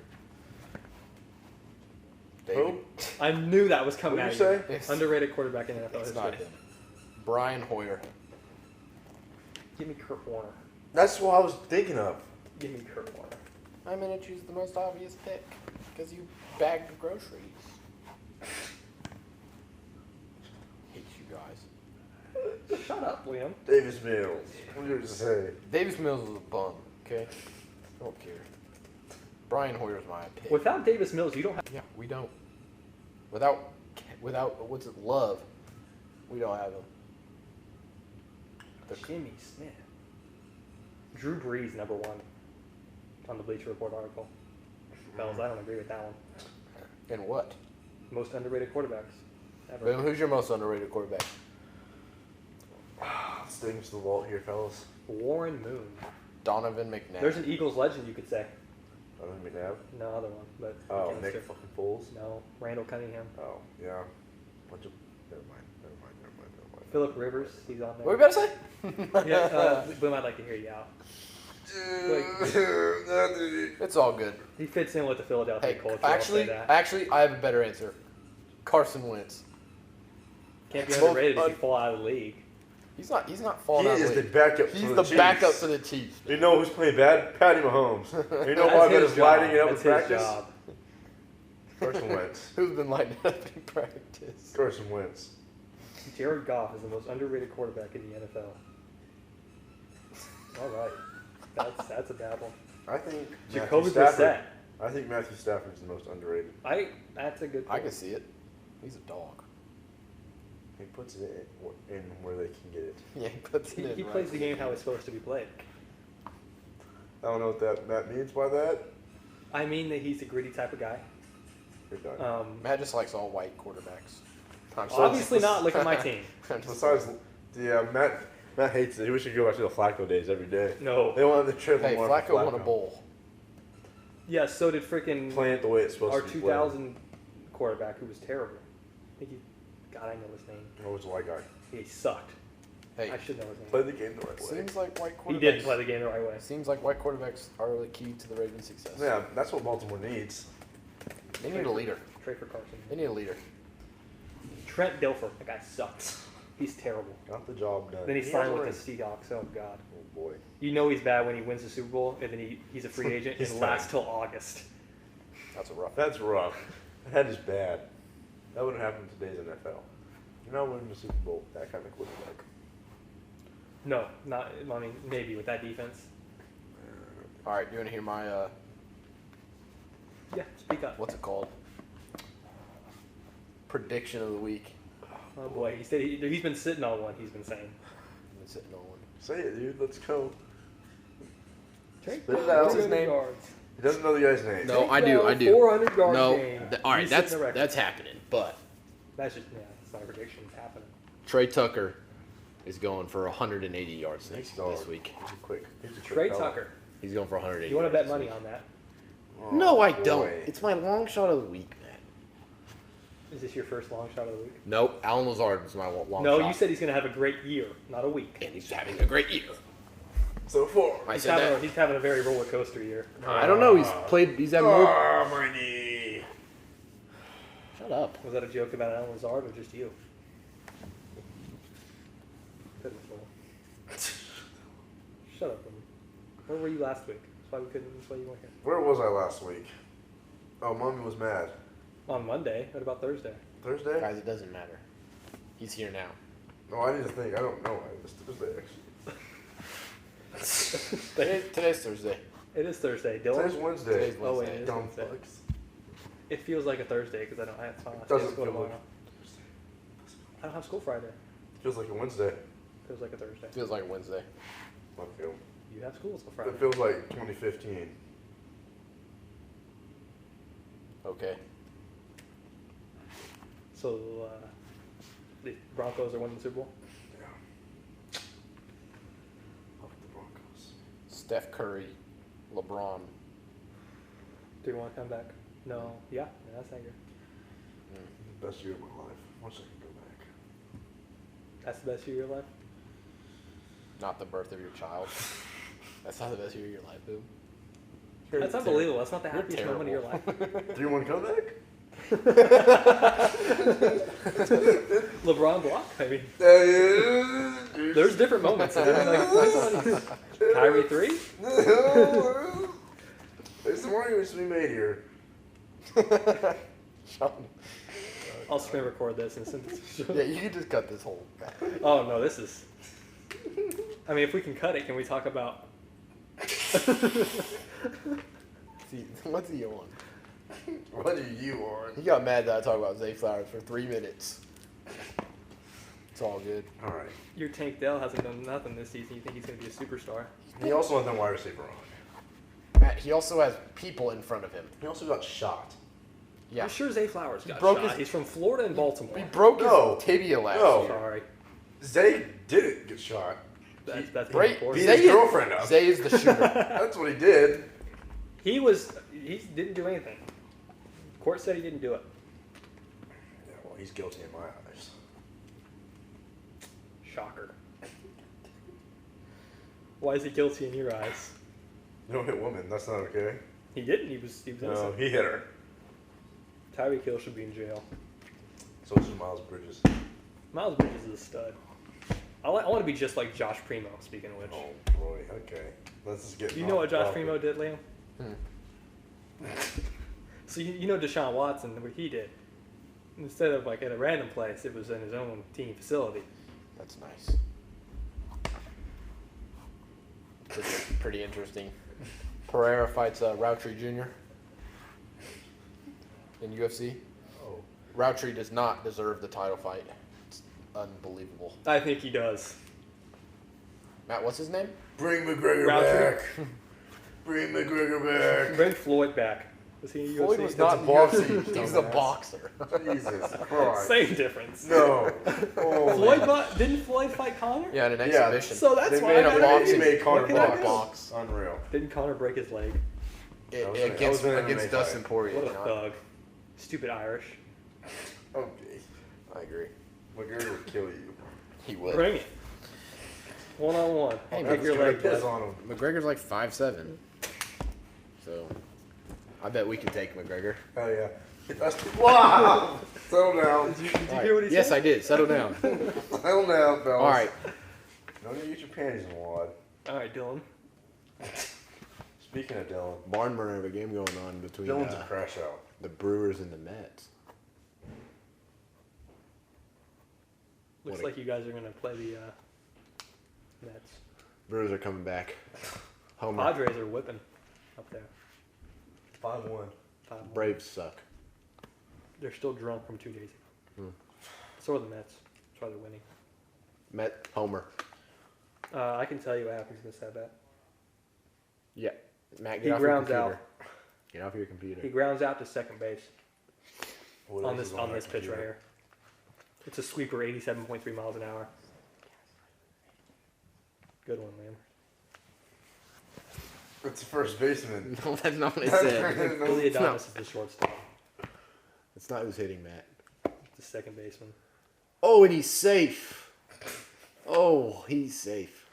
David. I knew that was coming What'd at you you. say? It's, Underrated quarterback in NFL it's history. not him. Brian Hoyer. Give me Kurt Warner. That's what I was thinking of. Give me Kurt Warner. I'm gonna choose the most obvious pick because you bagged the groceries. Hate you guys. Shut up, Liam. Davis Mills. What did you say? Davis Mills is a bum. Okay, don't care. Brian Hoyer's my pick. Without Davis Mills, you don't have. Yeah, we don't. Without what's it? Love. We don't have him. Jimmy Smith. Drew Brees, number one. On the Bleacher Report article. Bells, I don't agree with that one. And what? Most underrated quarterbacks ever. Boom, who's your most underrated quarterback? Sticking to the vault here, fellas. Warren Moon. Donovan McNabb. There's an Eagles legend, you could say. I don't think McNabb. No other one, but Oh, against Nick her. fucking Foles. No, Randall Cunningham. Oh, yeah. Bunch of. Never mind. Philip Rivers, he's on there. What were you about to say? Yeah, Boom, I'd like to hear you out. It's all good. He fits in with the Philadelphia Hey, culture. I'll say that. actually, I have a better answer. Carson Wentz. Can't be Both underrated if un- you fall out of the league. He's not He falling out. is of the the league. backup. He's for the Chiefs. backup for the Chiefs. You know who's playing bad? Patty Mahomes. You know That's why his he's job. lighting it up in That's his practice? job. Carson Wentz. Who's been lighting it up in practice? Carson Wentz. Jared Goff is the most underrated quarterback in the NFL. All right, that's a bad one. I think Jacoby Matthew Stafford. Brissett. I think Matthew Stafford is the most underrated. That's a good. I Point. can see it. He's a dog. He puts it in where they can get it. Yeah, he puts it in. He right. plays the game how it's supposed to be played. I don't know what that means by that. I mean that he's a gritty type of guy. You're done. Matt just likes all white quarterbacks. Obviously not. Look at my team. Besides, yeah, Matt hates it. He wishes he could go back to the Flacco days every day. No. They want him to trip Hey, him more Flacco for won a bowl. Yeah. So did freaking Playing it the way it's supposed our to be played. 2000 quarterback who was terrible. I think God, I know his name. What was the white guy? He sucked. Hey, I should know his name. Played the game the right way. seems like white quarterbacks. He did play the game the right way. Seems like white quarterbacks are the key to the Ravens' success. Yeah, that's what Baltimore needs. They need a leader. Trade for Carson. They need a leader. Trent Dilfer. That guy sucks. He's terrible. Got the job done. Then he has signed a with ring. the Seahawks. Oh God. Oh boy. You know he's bad when he wins the Super Bowl and then he's a free agent He's and lasts till August. That's a rough. That's rough. That is bad. That wouldn't happen in today's NFL. You're not winning the Super Bowl with that kind of quarterback. No, not. I mean, maybe with that defense. All right, you want to hear my Yeah, speak up. what's it called? Prediction of the week. Oh boy, he said he's been sitting on one. He's been saying. I've been sitting on one. Say it, dude. Let's go. Take Spit it out. What's his name? Yards. He doesn't know the guy's name. No, Take I do. down I do. 400 yard No, game. all right, Reset the record. that's happening. But That's just it's not a prediction. It's happening. Trey Tucker is going for 180 yards Nice this dog. week. He's a quick. He's a quick Trey fella. Tucker. He's going for 180. You want to bet yards money this on that? Oh, No, I boy. don't. It's my long shot of the week, man. Is this your first long shot of the week? Nope, Alan Lazard is my long No, shot. you said he's going to have a great year, not a week. And he's having a great year. So far. I He's said having, that. he's having a very roller coaster year. I don't know. He's had more. Oh, my knee. Shut up. Was that a joke about Alan Lazard or just you? Pitiful. Shut up, Billy. Where were you last week? That's why we couldn't. That's why you weren't here. Where was I last week? Oh, Mommy was mad. On Monday. What about Thursday? Thursday? Guys, it doesn't matter. He's here now. No, I need to think. I don't know. It was Thursday, actually. Today's Thursday. It is Thursday. Dylan. Today's Wednesday. Today's Oh, wait, Wednesday. it is Dumb Wednesday. fucks. It feels like a Thursday because I don't have time. It doesn't school feel tomorrow. like- I don't have school Friday. Feels like a Wednesday. Feels like a Thursday. Feels like Wednesday. Okay. You have school till Friday. It feels like 2015. Okay. So the Broncos are winning the Super Bowl. Yeah. Up with the Broncos. Steph Curry, LeBron. Do you want to come back? No. Yeah, that's not good. Best year of my life. Wish I could go back. That's the best year of your life? Not the birth of your child. That's not the best year of your life, dude. That's unbelievable. That's not the happiest moment of your life. 3-1 comeback? LeBron block? I mean, There's there's different moments. Like, Kyrie 3? There's some arguments to be made here. I'll screen record this and send this. Yeah, you can just cut this whole back. Oh, no, this is... I mean, if we can cut it, can we talk about... See, what's he on? What are you on? He got mad that I talked about Zay Flowers for 3 minutes. It's all good. All right. Your Tank Dell hasn't done nothing this season. You think he's going to be a superstar? He also has no wide receiver on. Matt, he also has people in front of him. He also got shot. Yeah. I'm sure Zay Flowers got broke shot. his- He's from Florida and Baltimore. He broke No. his tibia last No. year. Sorry. Zay didn't get shot. That's Right. more important. Beat Zay his is- girlfriend up. Zay is the shooter. That's what he did. He didn't do anything. Court said he didn't do it. Yeah, well, he's guilty in my eyes. Shocker. Why is he guilty in your eyes? You don't hit women. That's not okay. He didn't. He was No, innocent. he hit her. Tyreek Hill should be in jail. So is Miles Bridges. Miles Bridges is a stud. I want to be just like Josh Primo, speaking of which. Oh boy. Okay. Let's just get. Do you know what Josh off Primo topic. did, Liam? So you know Deshaun Watson, what he did. Instead of like at a random place, it was in his own team facility. That's nice. Pretty interesting. Pereira fights Roundtree Jr. in UFC. Oh. Roundtree does not deserve the title fight. It's unbelievable. I think he does. Matt, what's his name? Bring McGregor Roundtree. back. Bring McGregor back. Bring Floyd back. Was he in Floyd UFC? was That's not a boxing. UFC, He's a dumbass. boxer. Jesus Christ. Same difference. No. Oh, Didn't Floyd fight Connor? Yeah, in an Yeah, exhibition. So that's They why made I a gotta box. He be- made Conor What can I box. do? box. Unreal. Didn't Connor break his leg? That was Against an MMA against Dustin fight. Poirier. What a not- thug. Stupid Irish. Okay. I agree. McGregor would kill you. He would. Bring it. 1-on-1. Hey, I'll man, kick your Straight leg, piss bud. on him. McGregor's like 5'7". So I bet we can take McGregor. Oh yeah. Wow. Settle down. Did you hear what he Yes, said? I did. Settle down. Settle down, fellas. All right. Don't you get your panties in a wad. All right, Dylan. Speaking of Dylan, Barnburner have a game going on between Dylan's a crash out. the Brewers and the Mets. Looks What a- like you guys are going to play the Mets. Brewers are coming back. Homer. Padres are whipping up there. 5-1. 5-1. Braves suck. They're still drunk from 2 days ago. So are the Mets. That's why they're winning. Met Homer. I can tell you what happens in this at bat. Yeah. Matt, He get off your grounds computer. out. Get off your computer. He grounds out to second base What on else this is on that this pitch right computer? here. It's a sweeper, 87.3 miles an hour. Good one, man. It's the first baseman. No, that's not what I said. Billy It's Adames not. is the shortstop. It's not who's hitting Matt. The second baseman. Oh, and he's safe. Oh, he's safe.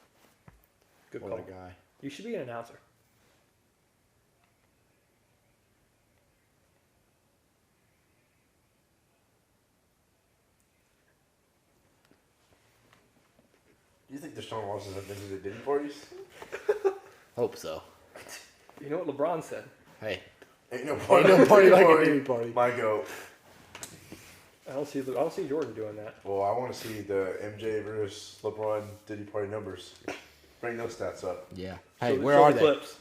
Good What call. a guy. You should be an announcer. Do you think Deshaun Watson has been to the Diddy parties? Hope so. You know what LeBron said? Hey, Ain't no ain't party, no party like a Diddy party. My goat. I don't see Jordan doing that. Well, I want to see the MJ versus LeBron Diddy party numbers. Bring those stats up. Yeah. Hey, Show- where show are the they? Clips.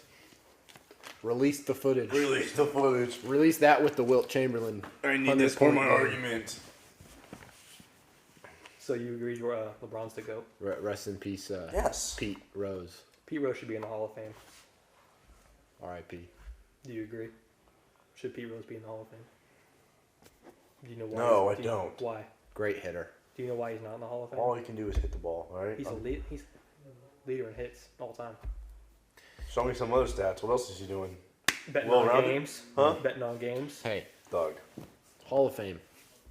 Release the footage. Release the footage. Release that with the Wilt Chamberlain. I need 100 this for my point game. argument. So you agree LeBron's the GOAT? Rest in peace, Yes. Pete Rose. Pete Rose should be in the Hall of Fame. R.I.P. Do you agree? Should Pete Rose be in the Hall of Fame? Do you know why? No, he's- I do you- don't. Why? Great hitter. Do you know why he's not in the Hall of Fame? All he can do is hit the ball, right? He's a leader in hits all time. Show me some other stats. What else is he doing? Betting Well on rounded? games. Huh? Betting on games. Hey, Doug. Hall of Fame.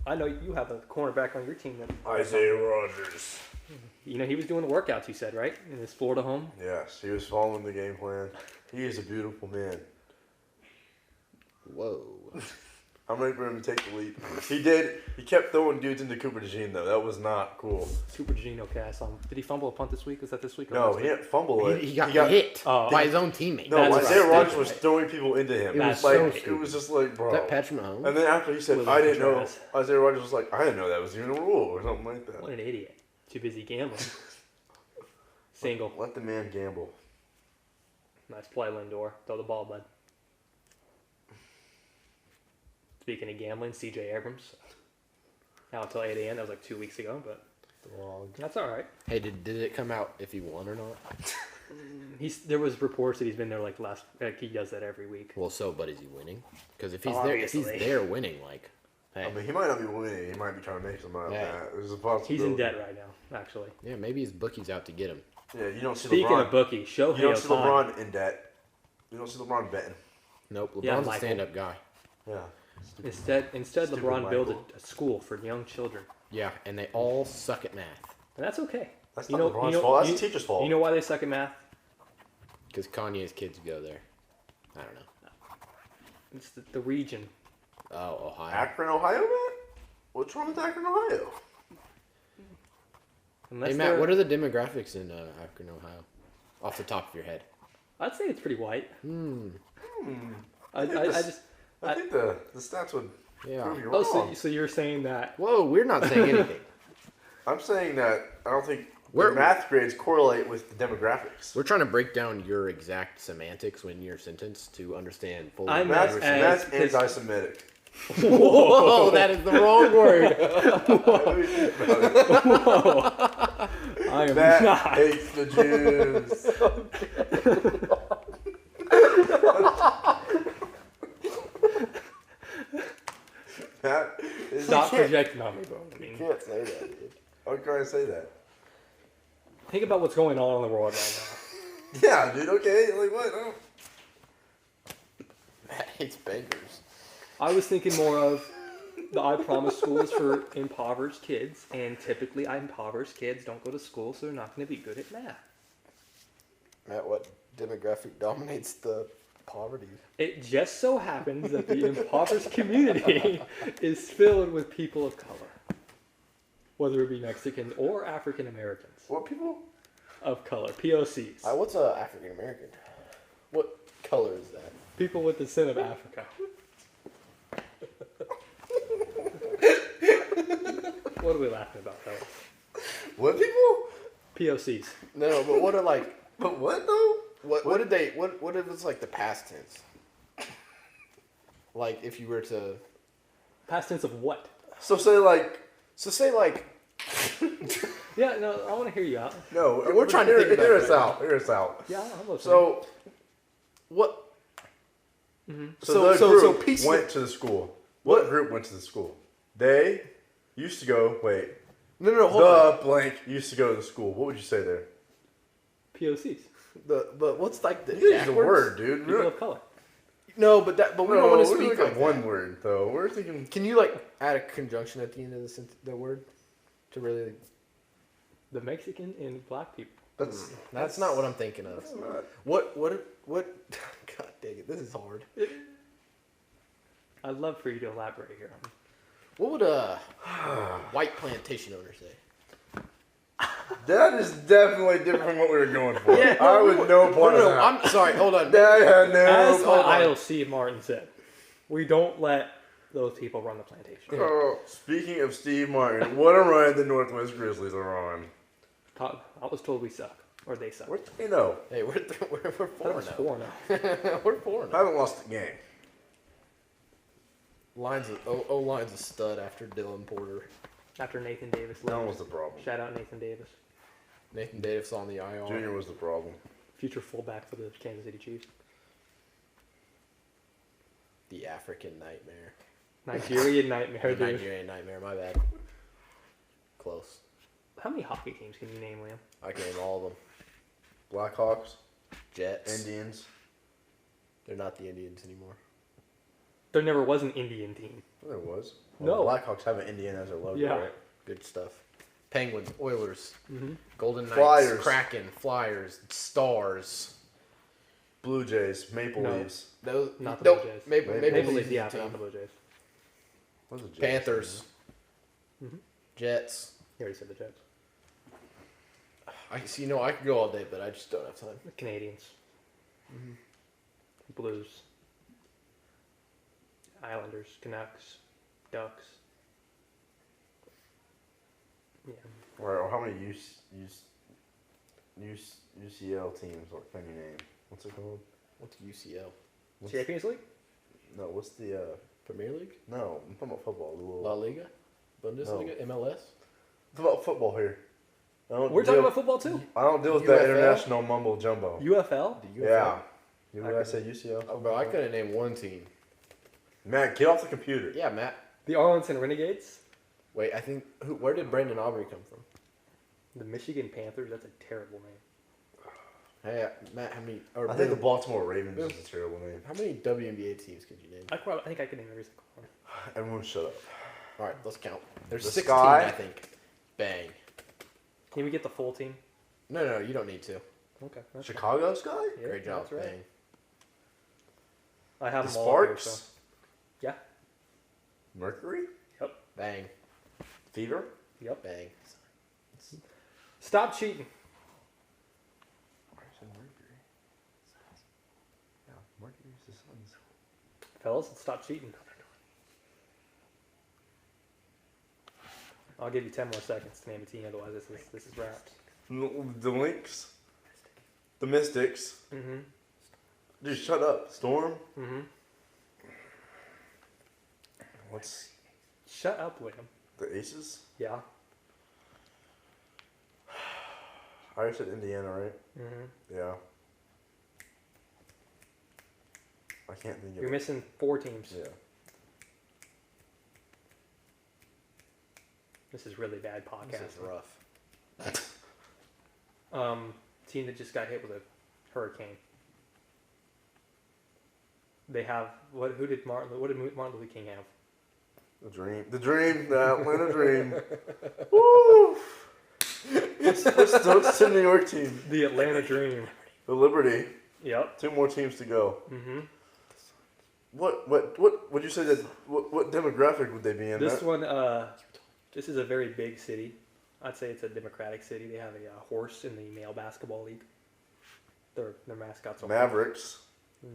I know you have a cornerback on your team that Isaiah Rogers. You know he was doing the workouts. You said right in his Florida home. Yes, he was following the game plan. He is a beautiful man. Whoa. I'm ready for him to take the leap. He did. He kept throwing dudes into Cooper DeJean though. That was not cool. Super Gino cast. Did he fumble a punt this week? Was that this week? or No, last he week? didn't fumble it. He got hit Oh. by his own teammate. No, That's Isaiah right. Rogers That's was right. throwing people into him. It was like so it stupid. was just like, bro. Is that Patrick Mahomes? And then after he said, William "I didn't know," Contreras. Isaiah Rogers was like, "I didn't know that was even a rule or something like that." What an idiot. Too busy gambling. Single. Let the man gamble. Nice play, Lindor. Throw the ball, bud. Speaking of gambling, C.J. Abrams. Now until 8 a.m. That was like 2 weeks ago, but that's all right. Hey, did it come out if he won or not? There was reports that he's been there like he does that every week. Well, so, but is he winning? Because if he's Obviously. there winning, like, hey, I mean, he might not be winning. He might be trying to make some money. Yeah. That. There's a possibility. He's in debt right now, actually. yeah, maybe his bookie's out to get him. Yeah, you don't see Speaking LeBron. of bookie, Shohei You don't see Ohtani. LeBron in debt. You don't see LeBron betting. Nope, LeBron's Yeah, a Michael. stand-up guy. Yeah. Instead, Stupid LeBron built Michael. a school for young children, Yeah, and they all suck at math. and that's okay. That's You not know- LeBron's you know- fault. That's you- the teacher's fault. You know why they suck at math? Because Kanye's kids go there. I don't know. It's the region. Oh, Ohio. Akron, Ohio, man? What's wrong with Akron, Ohio? Unless Hey, Matt, they're- what are the demographics in Akron, Ohio? Off the top of your head. I'd say it's pretty white. I think just. I think the stats would Yeah. prove you Oh, wrong. so you're saying that? Whoa, we're not saying anything. I'm saying that I don't think We're- the math grades correlate with the demographics. We're trying to break down your exact semantics in your sentence to understand fully. I'm That's, as- that's as- anti-Semitic. Whoa, that is the wrong word. I am Matt not. hates the Jews. Matt is Stop you can't, projecting on me, bro. I mean, you can't say that, dude. How can I say that? think about what's going on in the world right Yeah, dude. Okay, like what? Oh. Matt hates beggars. now. I was thinking more of the I Promise schools for impoverished kids, and typically impoverished kids don't go to school, so they're not going to be good at math. Matt, what demographic dominates the poverty? It just so happens that the impoverished community is filled with people of color, whether it be Mexican or African Americans What people? of color, POCs, What's a African American? What color is that? people with the sin of Africa. What are we laughing about, though? What people? POCs. No, but what are like? But what though? What did they? What if it's like the past tense? Like if you were to, Past tense of what? So say like so say like, Yeah, no, I want to hear you out. no. We're trying to think about hear it us right out. Hear us out. Yeah, I'm listening. So what? So the so group piece went to the school. What group went to the school? They used to go. Wait. No, hold on. The blank used to go to the school. What would you say there? POCs. But what's like the Use exact the words? word, dude. People of color. No, but we don't want to speak like like that. one word though. We're thinking. Can you like add a conjunction at the end of the word to really? The Mexican and black people. That's not what I'm thinking of. not. What? God dang it! This is hard. I'd love for you to elaborate here. What would a white plantation owner say? That is definitely different from what we were going for. I would no part of that. I'm sorry. Hold on. I had no As part of that. ILC Martin said, we don't let those people run the plantation. Oh, speaking of Steve Martin, what a ride the Northwest Grizzlies are on. I was told we suck, or they suck. What you know? Hey, we're That four was now. 4-0. We're four I now. haven't lost a game. O-line's a stud after Dylan Porter. After Nathan Davis That left. was the problem. Shout out Nathan Davis, Nathan Davis on the IR. Junior was the problem. future fullback for the Kansas City Chiefs. The African nightmare. Nigerian nightmare, The dude. Nigerian nightmare. My bad. Close. How many hockey teams can you name, Liam? I can name all of them. Blackhawks. Jets. Indians. They're not the Indians anymore. There never was an Indian team. There was. No. The Blackhawks have an Indian as their logo, Yeah. right? Good stuff. Penguins, Oilers, Mm-hmm. Golden Knights, Flyers. Kraken, Flyers, Stars. Blue Jays, Maple No. Leafs. Those Not the nope, Blue Jays. Maple, Maple Maple Leafs Leafs, is yeah, a team. not the Blue Jays. What's the Jays? Panthers, Mm-hmm. Jets. You already said the Jets. I see. You know, I could go all day, but I just don't have time. The Canadians. Blues. Islanders, Canucks, Ducks. Yeah. All right, well, how many UCL teams can you name? What's it called? What's UCL? What's, Champions League? no, what's the Premier League, no? I'm talking about football. The little, La Liga, Bundesliga, MLS. It's about football here. I don't We're deal, talking about football too. I don't deal with that UFL? international mumbo jumbo. UFL? The UFL. Yeah. You know what I say? UCL. Oh, bro, I couldn't name one team. Matt, get off the computer. Yeah, Matt. The Arlington Renegades? Wait, I think where did Brandon Aubrey come from? The Michigan Panthers? That's a terrible name. Hey, Matt, how many? Or I think the Boom, Baltimore Ravens is a terrible name. how many WNBA teams could you name? I think I could name every single one. Everyone shut up. All right, let's count. There's The 16, Sky? I think. Bang. Can we get the full team? No, you don't need to. Okay. That's Chicago Sky? Yeah, Great job, that's right. Bang. I have The them all here, Sparks? so. Yeah. Mercury? Bang. Fever? Yep. Bang. Stop cheating. I said Mercury. Yeah, Mercury's the Suns. Fellas, stop cheating. I'll give you 10 more seconds to name a team, otherwise this is wrapped. The Lynx? The Mystics? Mm-hmm. Dude, shut up. Storm? Mm-hmm. What's Shut up, William. the Aces? Yeah. I already said Indiana, right? Mm-hmm. Yeah. I can't think of You're it. missing 4 teams. Yeah. This is really bad This is podcasting. rough. Team that just got hit with a hurricane. They have what? Who did Martin? What did Martin Luther King have? The Dream. The Dream. The Atlanta Dream. Woo! What's the New York team? The Atlanta Dream. The Liberty. Yep. 2 more teams to go. Mm-hmm. What would you say that, what demographic would they be in? This one, this is a very big city. I'd say it's a democratic city. They have a horse in the male basketball league. Their mascot's a horse. Mavericks.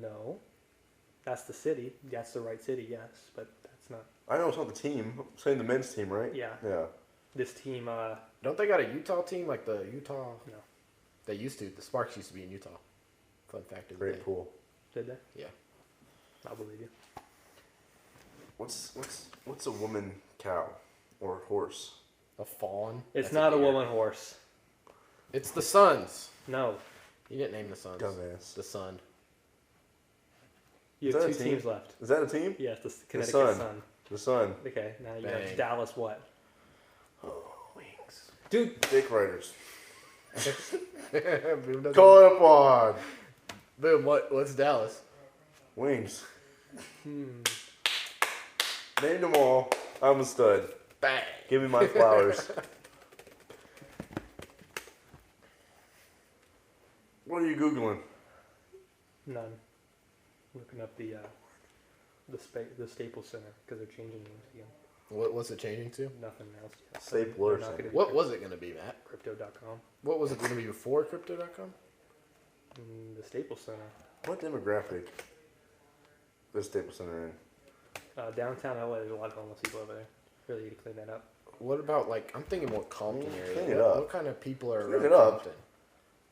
No, that's the city. That's the right city, yes, but that's not. I know it's not the team. I'm saying the men's team, right? Yeah, Yeah. this team. Don't they got a Utah team like the Utah? No. They used to. The Sparks used to be in Utah. Fun fact of the Great day. pool. Did they? Yeah. I believe you. What's a woman cow or horse? A fawn. It's That's not a deer. woman horse. It's the Suns. No, You didn't name the Suns. Dumbass. The Sun. you Is have that 2 a team? teams left. Is that a team? Yes, the Connecticut Sun. Sun. The Sun. Okay, now you Bang. have Dallas. What? Wings. Dude, Dick Riders. Boom, doesn't- Call it a pod. Boom. What's Dallas? Wings. hmm. Name them all. I'm a stud. Bang. Give me my flowers. What are you Googling? None. Looking up the Staples Center because they're changing names again. What's it changing to? Nothing else yet. Stapler They're not Center. gonna do What was it going to be, Matt? Crypto.com. What was it going to be before Crypto.com? The Staples Center. What demographic is Staples Center in? Downtown LA, there's a lot of homeless people over there. Really need to clean that up. What about, like, I'm thinking more Compton area. Clean it What- up. What kind of people are Clean around it up. Compton?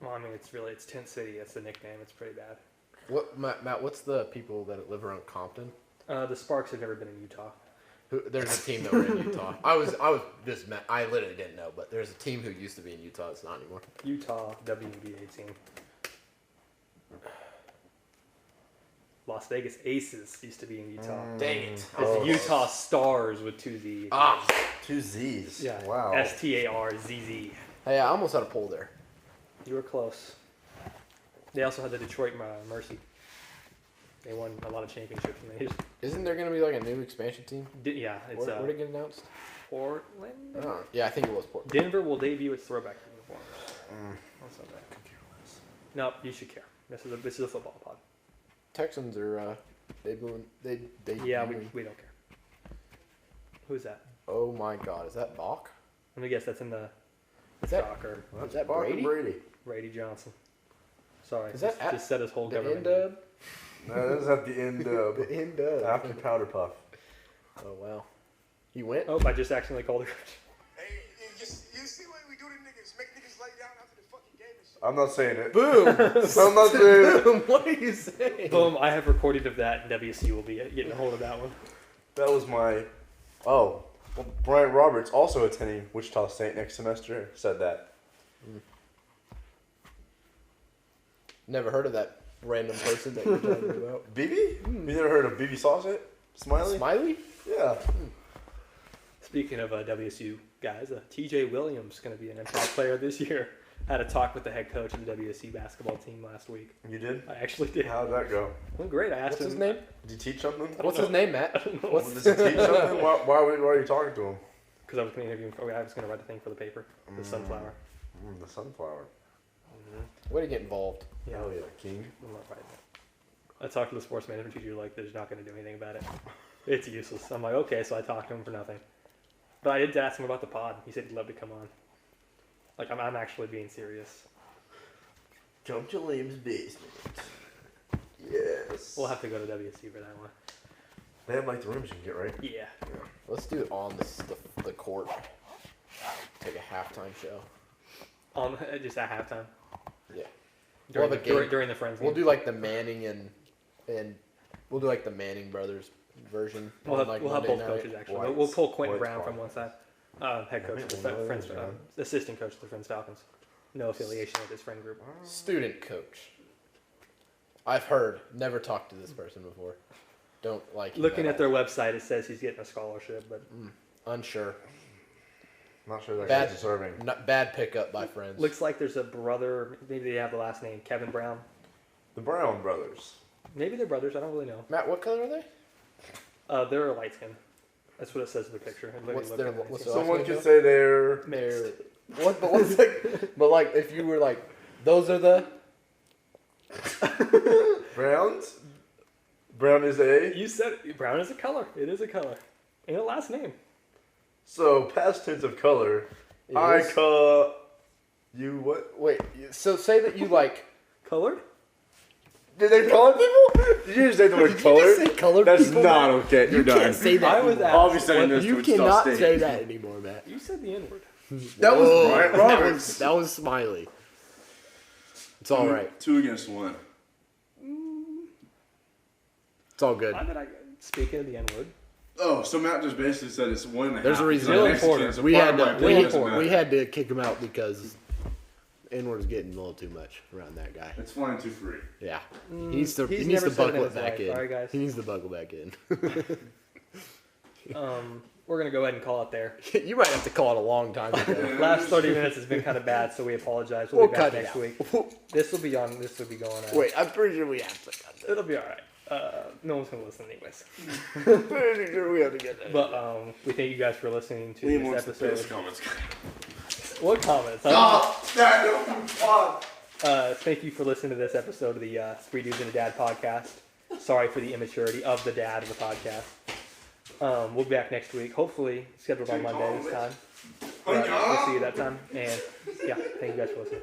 Well, I mean, it's Tent City. That's the nickname. It's pretty bad. What, Matt, what's the people that live around Compton? The Sparks have never been in Utah. There's a team that were in Utah. I was just, I literally didn't know, but there's a team who used to be in Utah. It's not anymore. Utah WNBA team. Las Vegas Aces used to be in Utah. Dang it. It's Oh. Utah Stars with 2 Z's. Ah. 2 Z's. Yeah. Wow. STARZZ. Hey, I almost had a poll there. You were close. They also had the Detroit Mercy. They won a lot of championships. And they just Isn't there gonna be like a new expansion team? yeah, it's Where did it get announced? Portland. Oh, yeah, I think it was Portland. Denver will debut its throwback uniforms on Sunday. Nope, you should care. This is a football pod. Texans are debuting. They Yeah, we don't care. Who's that? Oh my God, is that Bach? Let me guess. That's in the Is that shocker. is that Bach and Brady? Brady Johnson. Sorry, Is that just set his whole The government. N-Dub? No, that is at the end of The N-Dub. after Powder Puff. Oh wow, he went. Oh, I just accidentally called her. Hey, you see what we do to niggas? Make niggas lay down after the fucking game and shit. I'm not saying it. Boom. I'm not saying it. Boom. What are you saying? Boom! I have recording of that, and WSU will be getting a hold of that one. That was my. Oh, well, Brian Roberts, also attending Wichita State next semester, said that. Never heard of that random person that you're talking about. BB? You never heard of BB Saucet? Smiley? Smiley? Yeah. Speaking of WSU guys, T.J. Williams is going to be an impact player this year. Had a talk with the head coach of the WSU basketball team last week. You did? I actually did. How'd that go? Well, great. I asked What's him. his name? Did he teach something? What's his name, Matt? Does he teach something? Why are you talking to him? Because I was going to interview him. I was going to write a thing for the paper. The Sunflower. The sunflower. Way to get involved. Yeah. Hell yeah, King. I'm not writing it. I talked to the sports management teacher. Like, they're not going to do anything about it. It's useless. I'm like, okay. So I talked to him for nothing. But I did ask him about the pod. He said he'd love to come on. Like, I'm actually being serious. Come to Liam's basement. Yes. We'll have to go to WSU for that one. They have like the rooms you can get, right? Yeah. Let's do it on the court. Take a halftime show. On just at halftime. Yeah. During, We'll have a the, game. during the friends. We'll game. do like the Manning and we'll do like the Manning brothers version. We'll on, have, like, we'll have Monday both night. coaches actually. Whites. We'll pull Quentin Whites Brown from one side, head coach of the Well, Friends, yeah. assistant coach of the Friends Falcons. No affiliation with his friend group. Student coach. I've heard. Never talked to this person before. Don't like him Looking at at their website, it says he's getting a scholarship, but all. Unsure. Not sure that Bad- guy's deserving. Not bad pickup by friends. looks like there's a brother. Maybe they have the last name Kevin Brown. The Brown brothers. Maybe they're brothers. I don't really know. Matt, what color are they? They're light skin. That's what it says in the picture. Let me What's look their- at it. what's their- Someone last name, could say they're Mixed. What? But what's like? But like, if you were like, those are the. Browns. Brown is a. You said brown is a color. It is a color. And a last name. So past tense of color. It I is. call you what? Wait. So say that you like. Colored? Did they color people? Did you just say the word Did color? you just say colored That's people? not okay. You're You done. can't say that. I was anymore. asked. Obviously, I know You Wichita cannot State. say that anymore, Matt. You said the N word. That was Whoa, Brian that Roberts. that was Smiley. It's all right. 2 against 1. It's all good. Why did I? Speaking of the N word. Oh, so Matt just basically said it's 1.5. There's a reason. Dylan Mexican, Porter. so We part had of my to opinion doesn't matter. we had to kick him out because N-word was getting a little too much around that guy. It's flying too free. Yeah, he needs to He's he needs never to said it in buckle it his back life. in. Sorry, guys. He needs to buckle back in. We're gonna go ahead and call it there. You might have to call it a long time ago. Last 30 minutes has been kind of bad, so we apologize. We'll We'll be back cut it next out. week. This will be on. This will be going on. Wait, I'm pretty sure we have to cut It'll be all right. No one's gonna listen anyways. that. Pretty sure we have to get that. But we thank you guys for listening to Liam this wants the episode. best comments. What comments? Thank you for listening to this episode of the Three Dudes and a Dad podcast. Sorry for the immaturity of the dad of the podcast. We'll be back next week. Hopefully scheduled on Monday this time. We'll see you that time. And yeah, thank you guys for listening.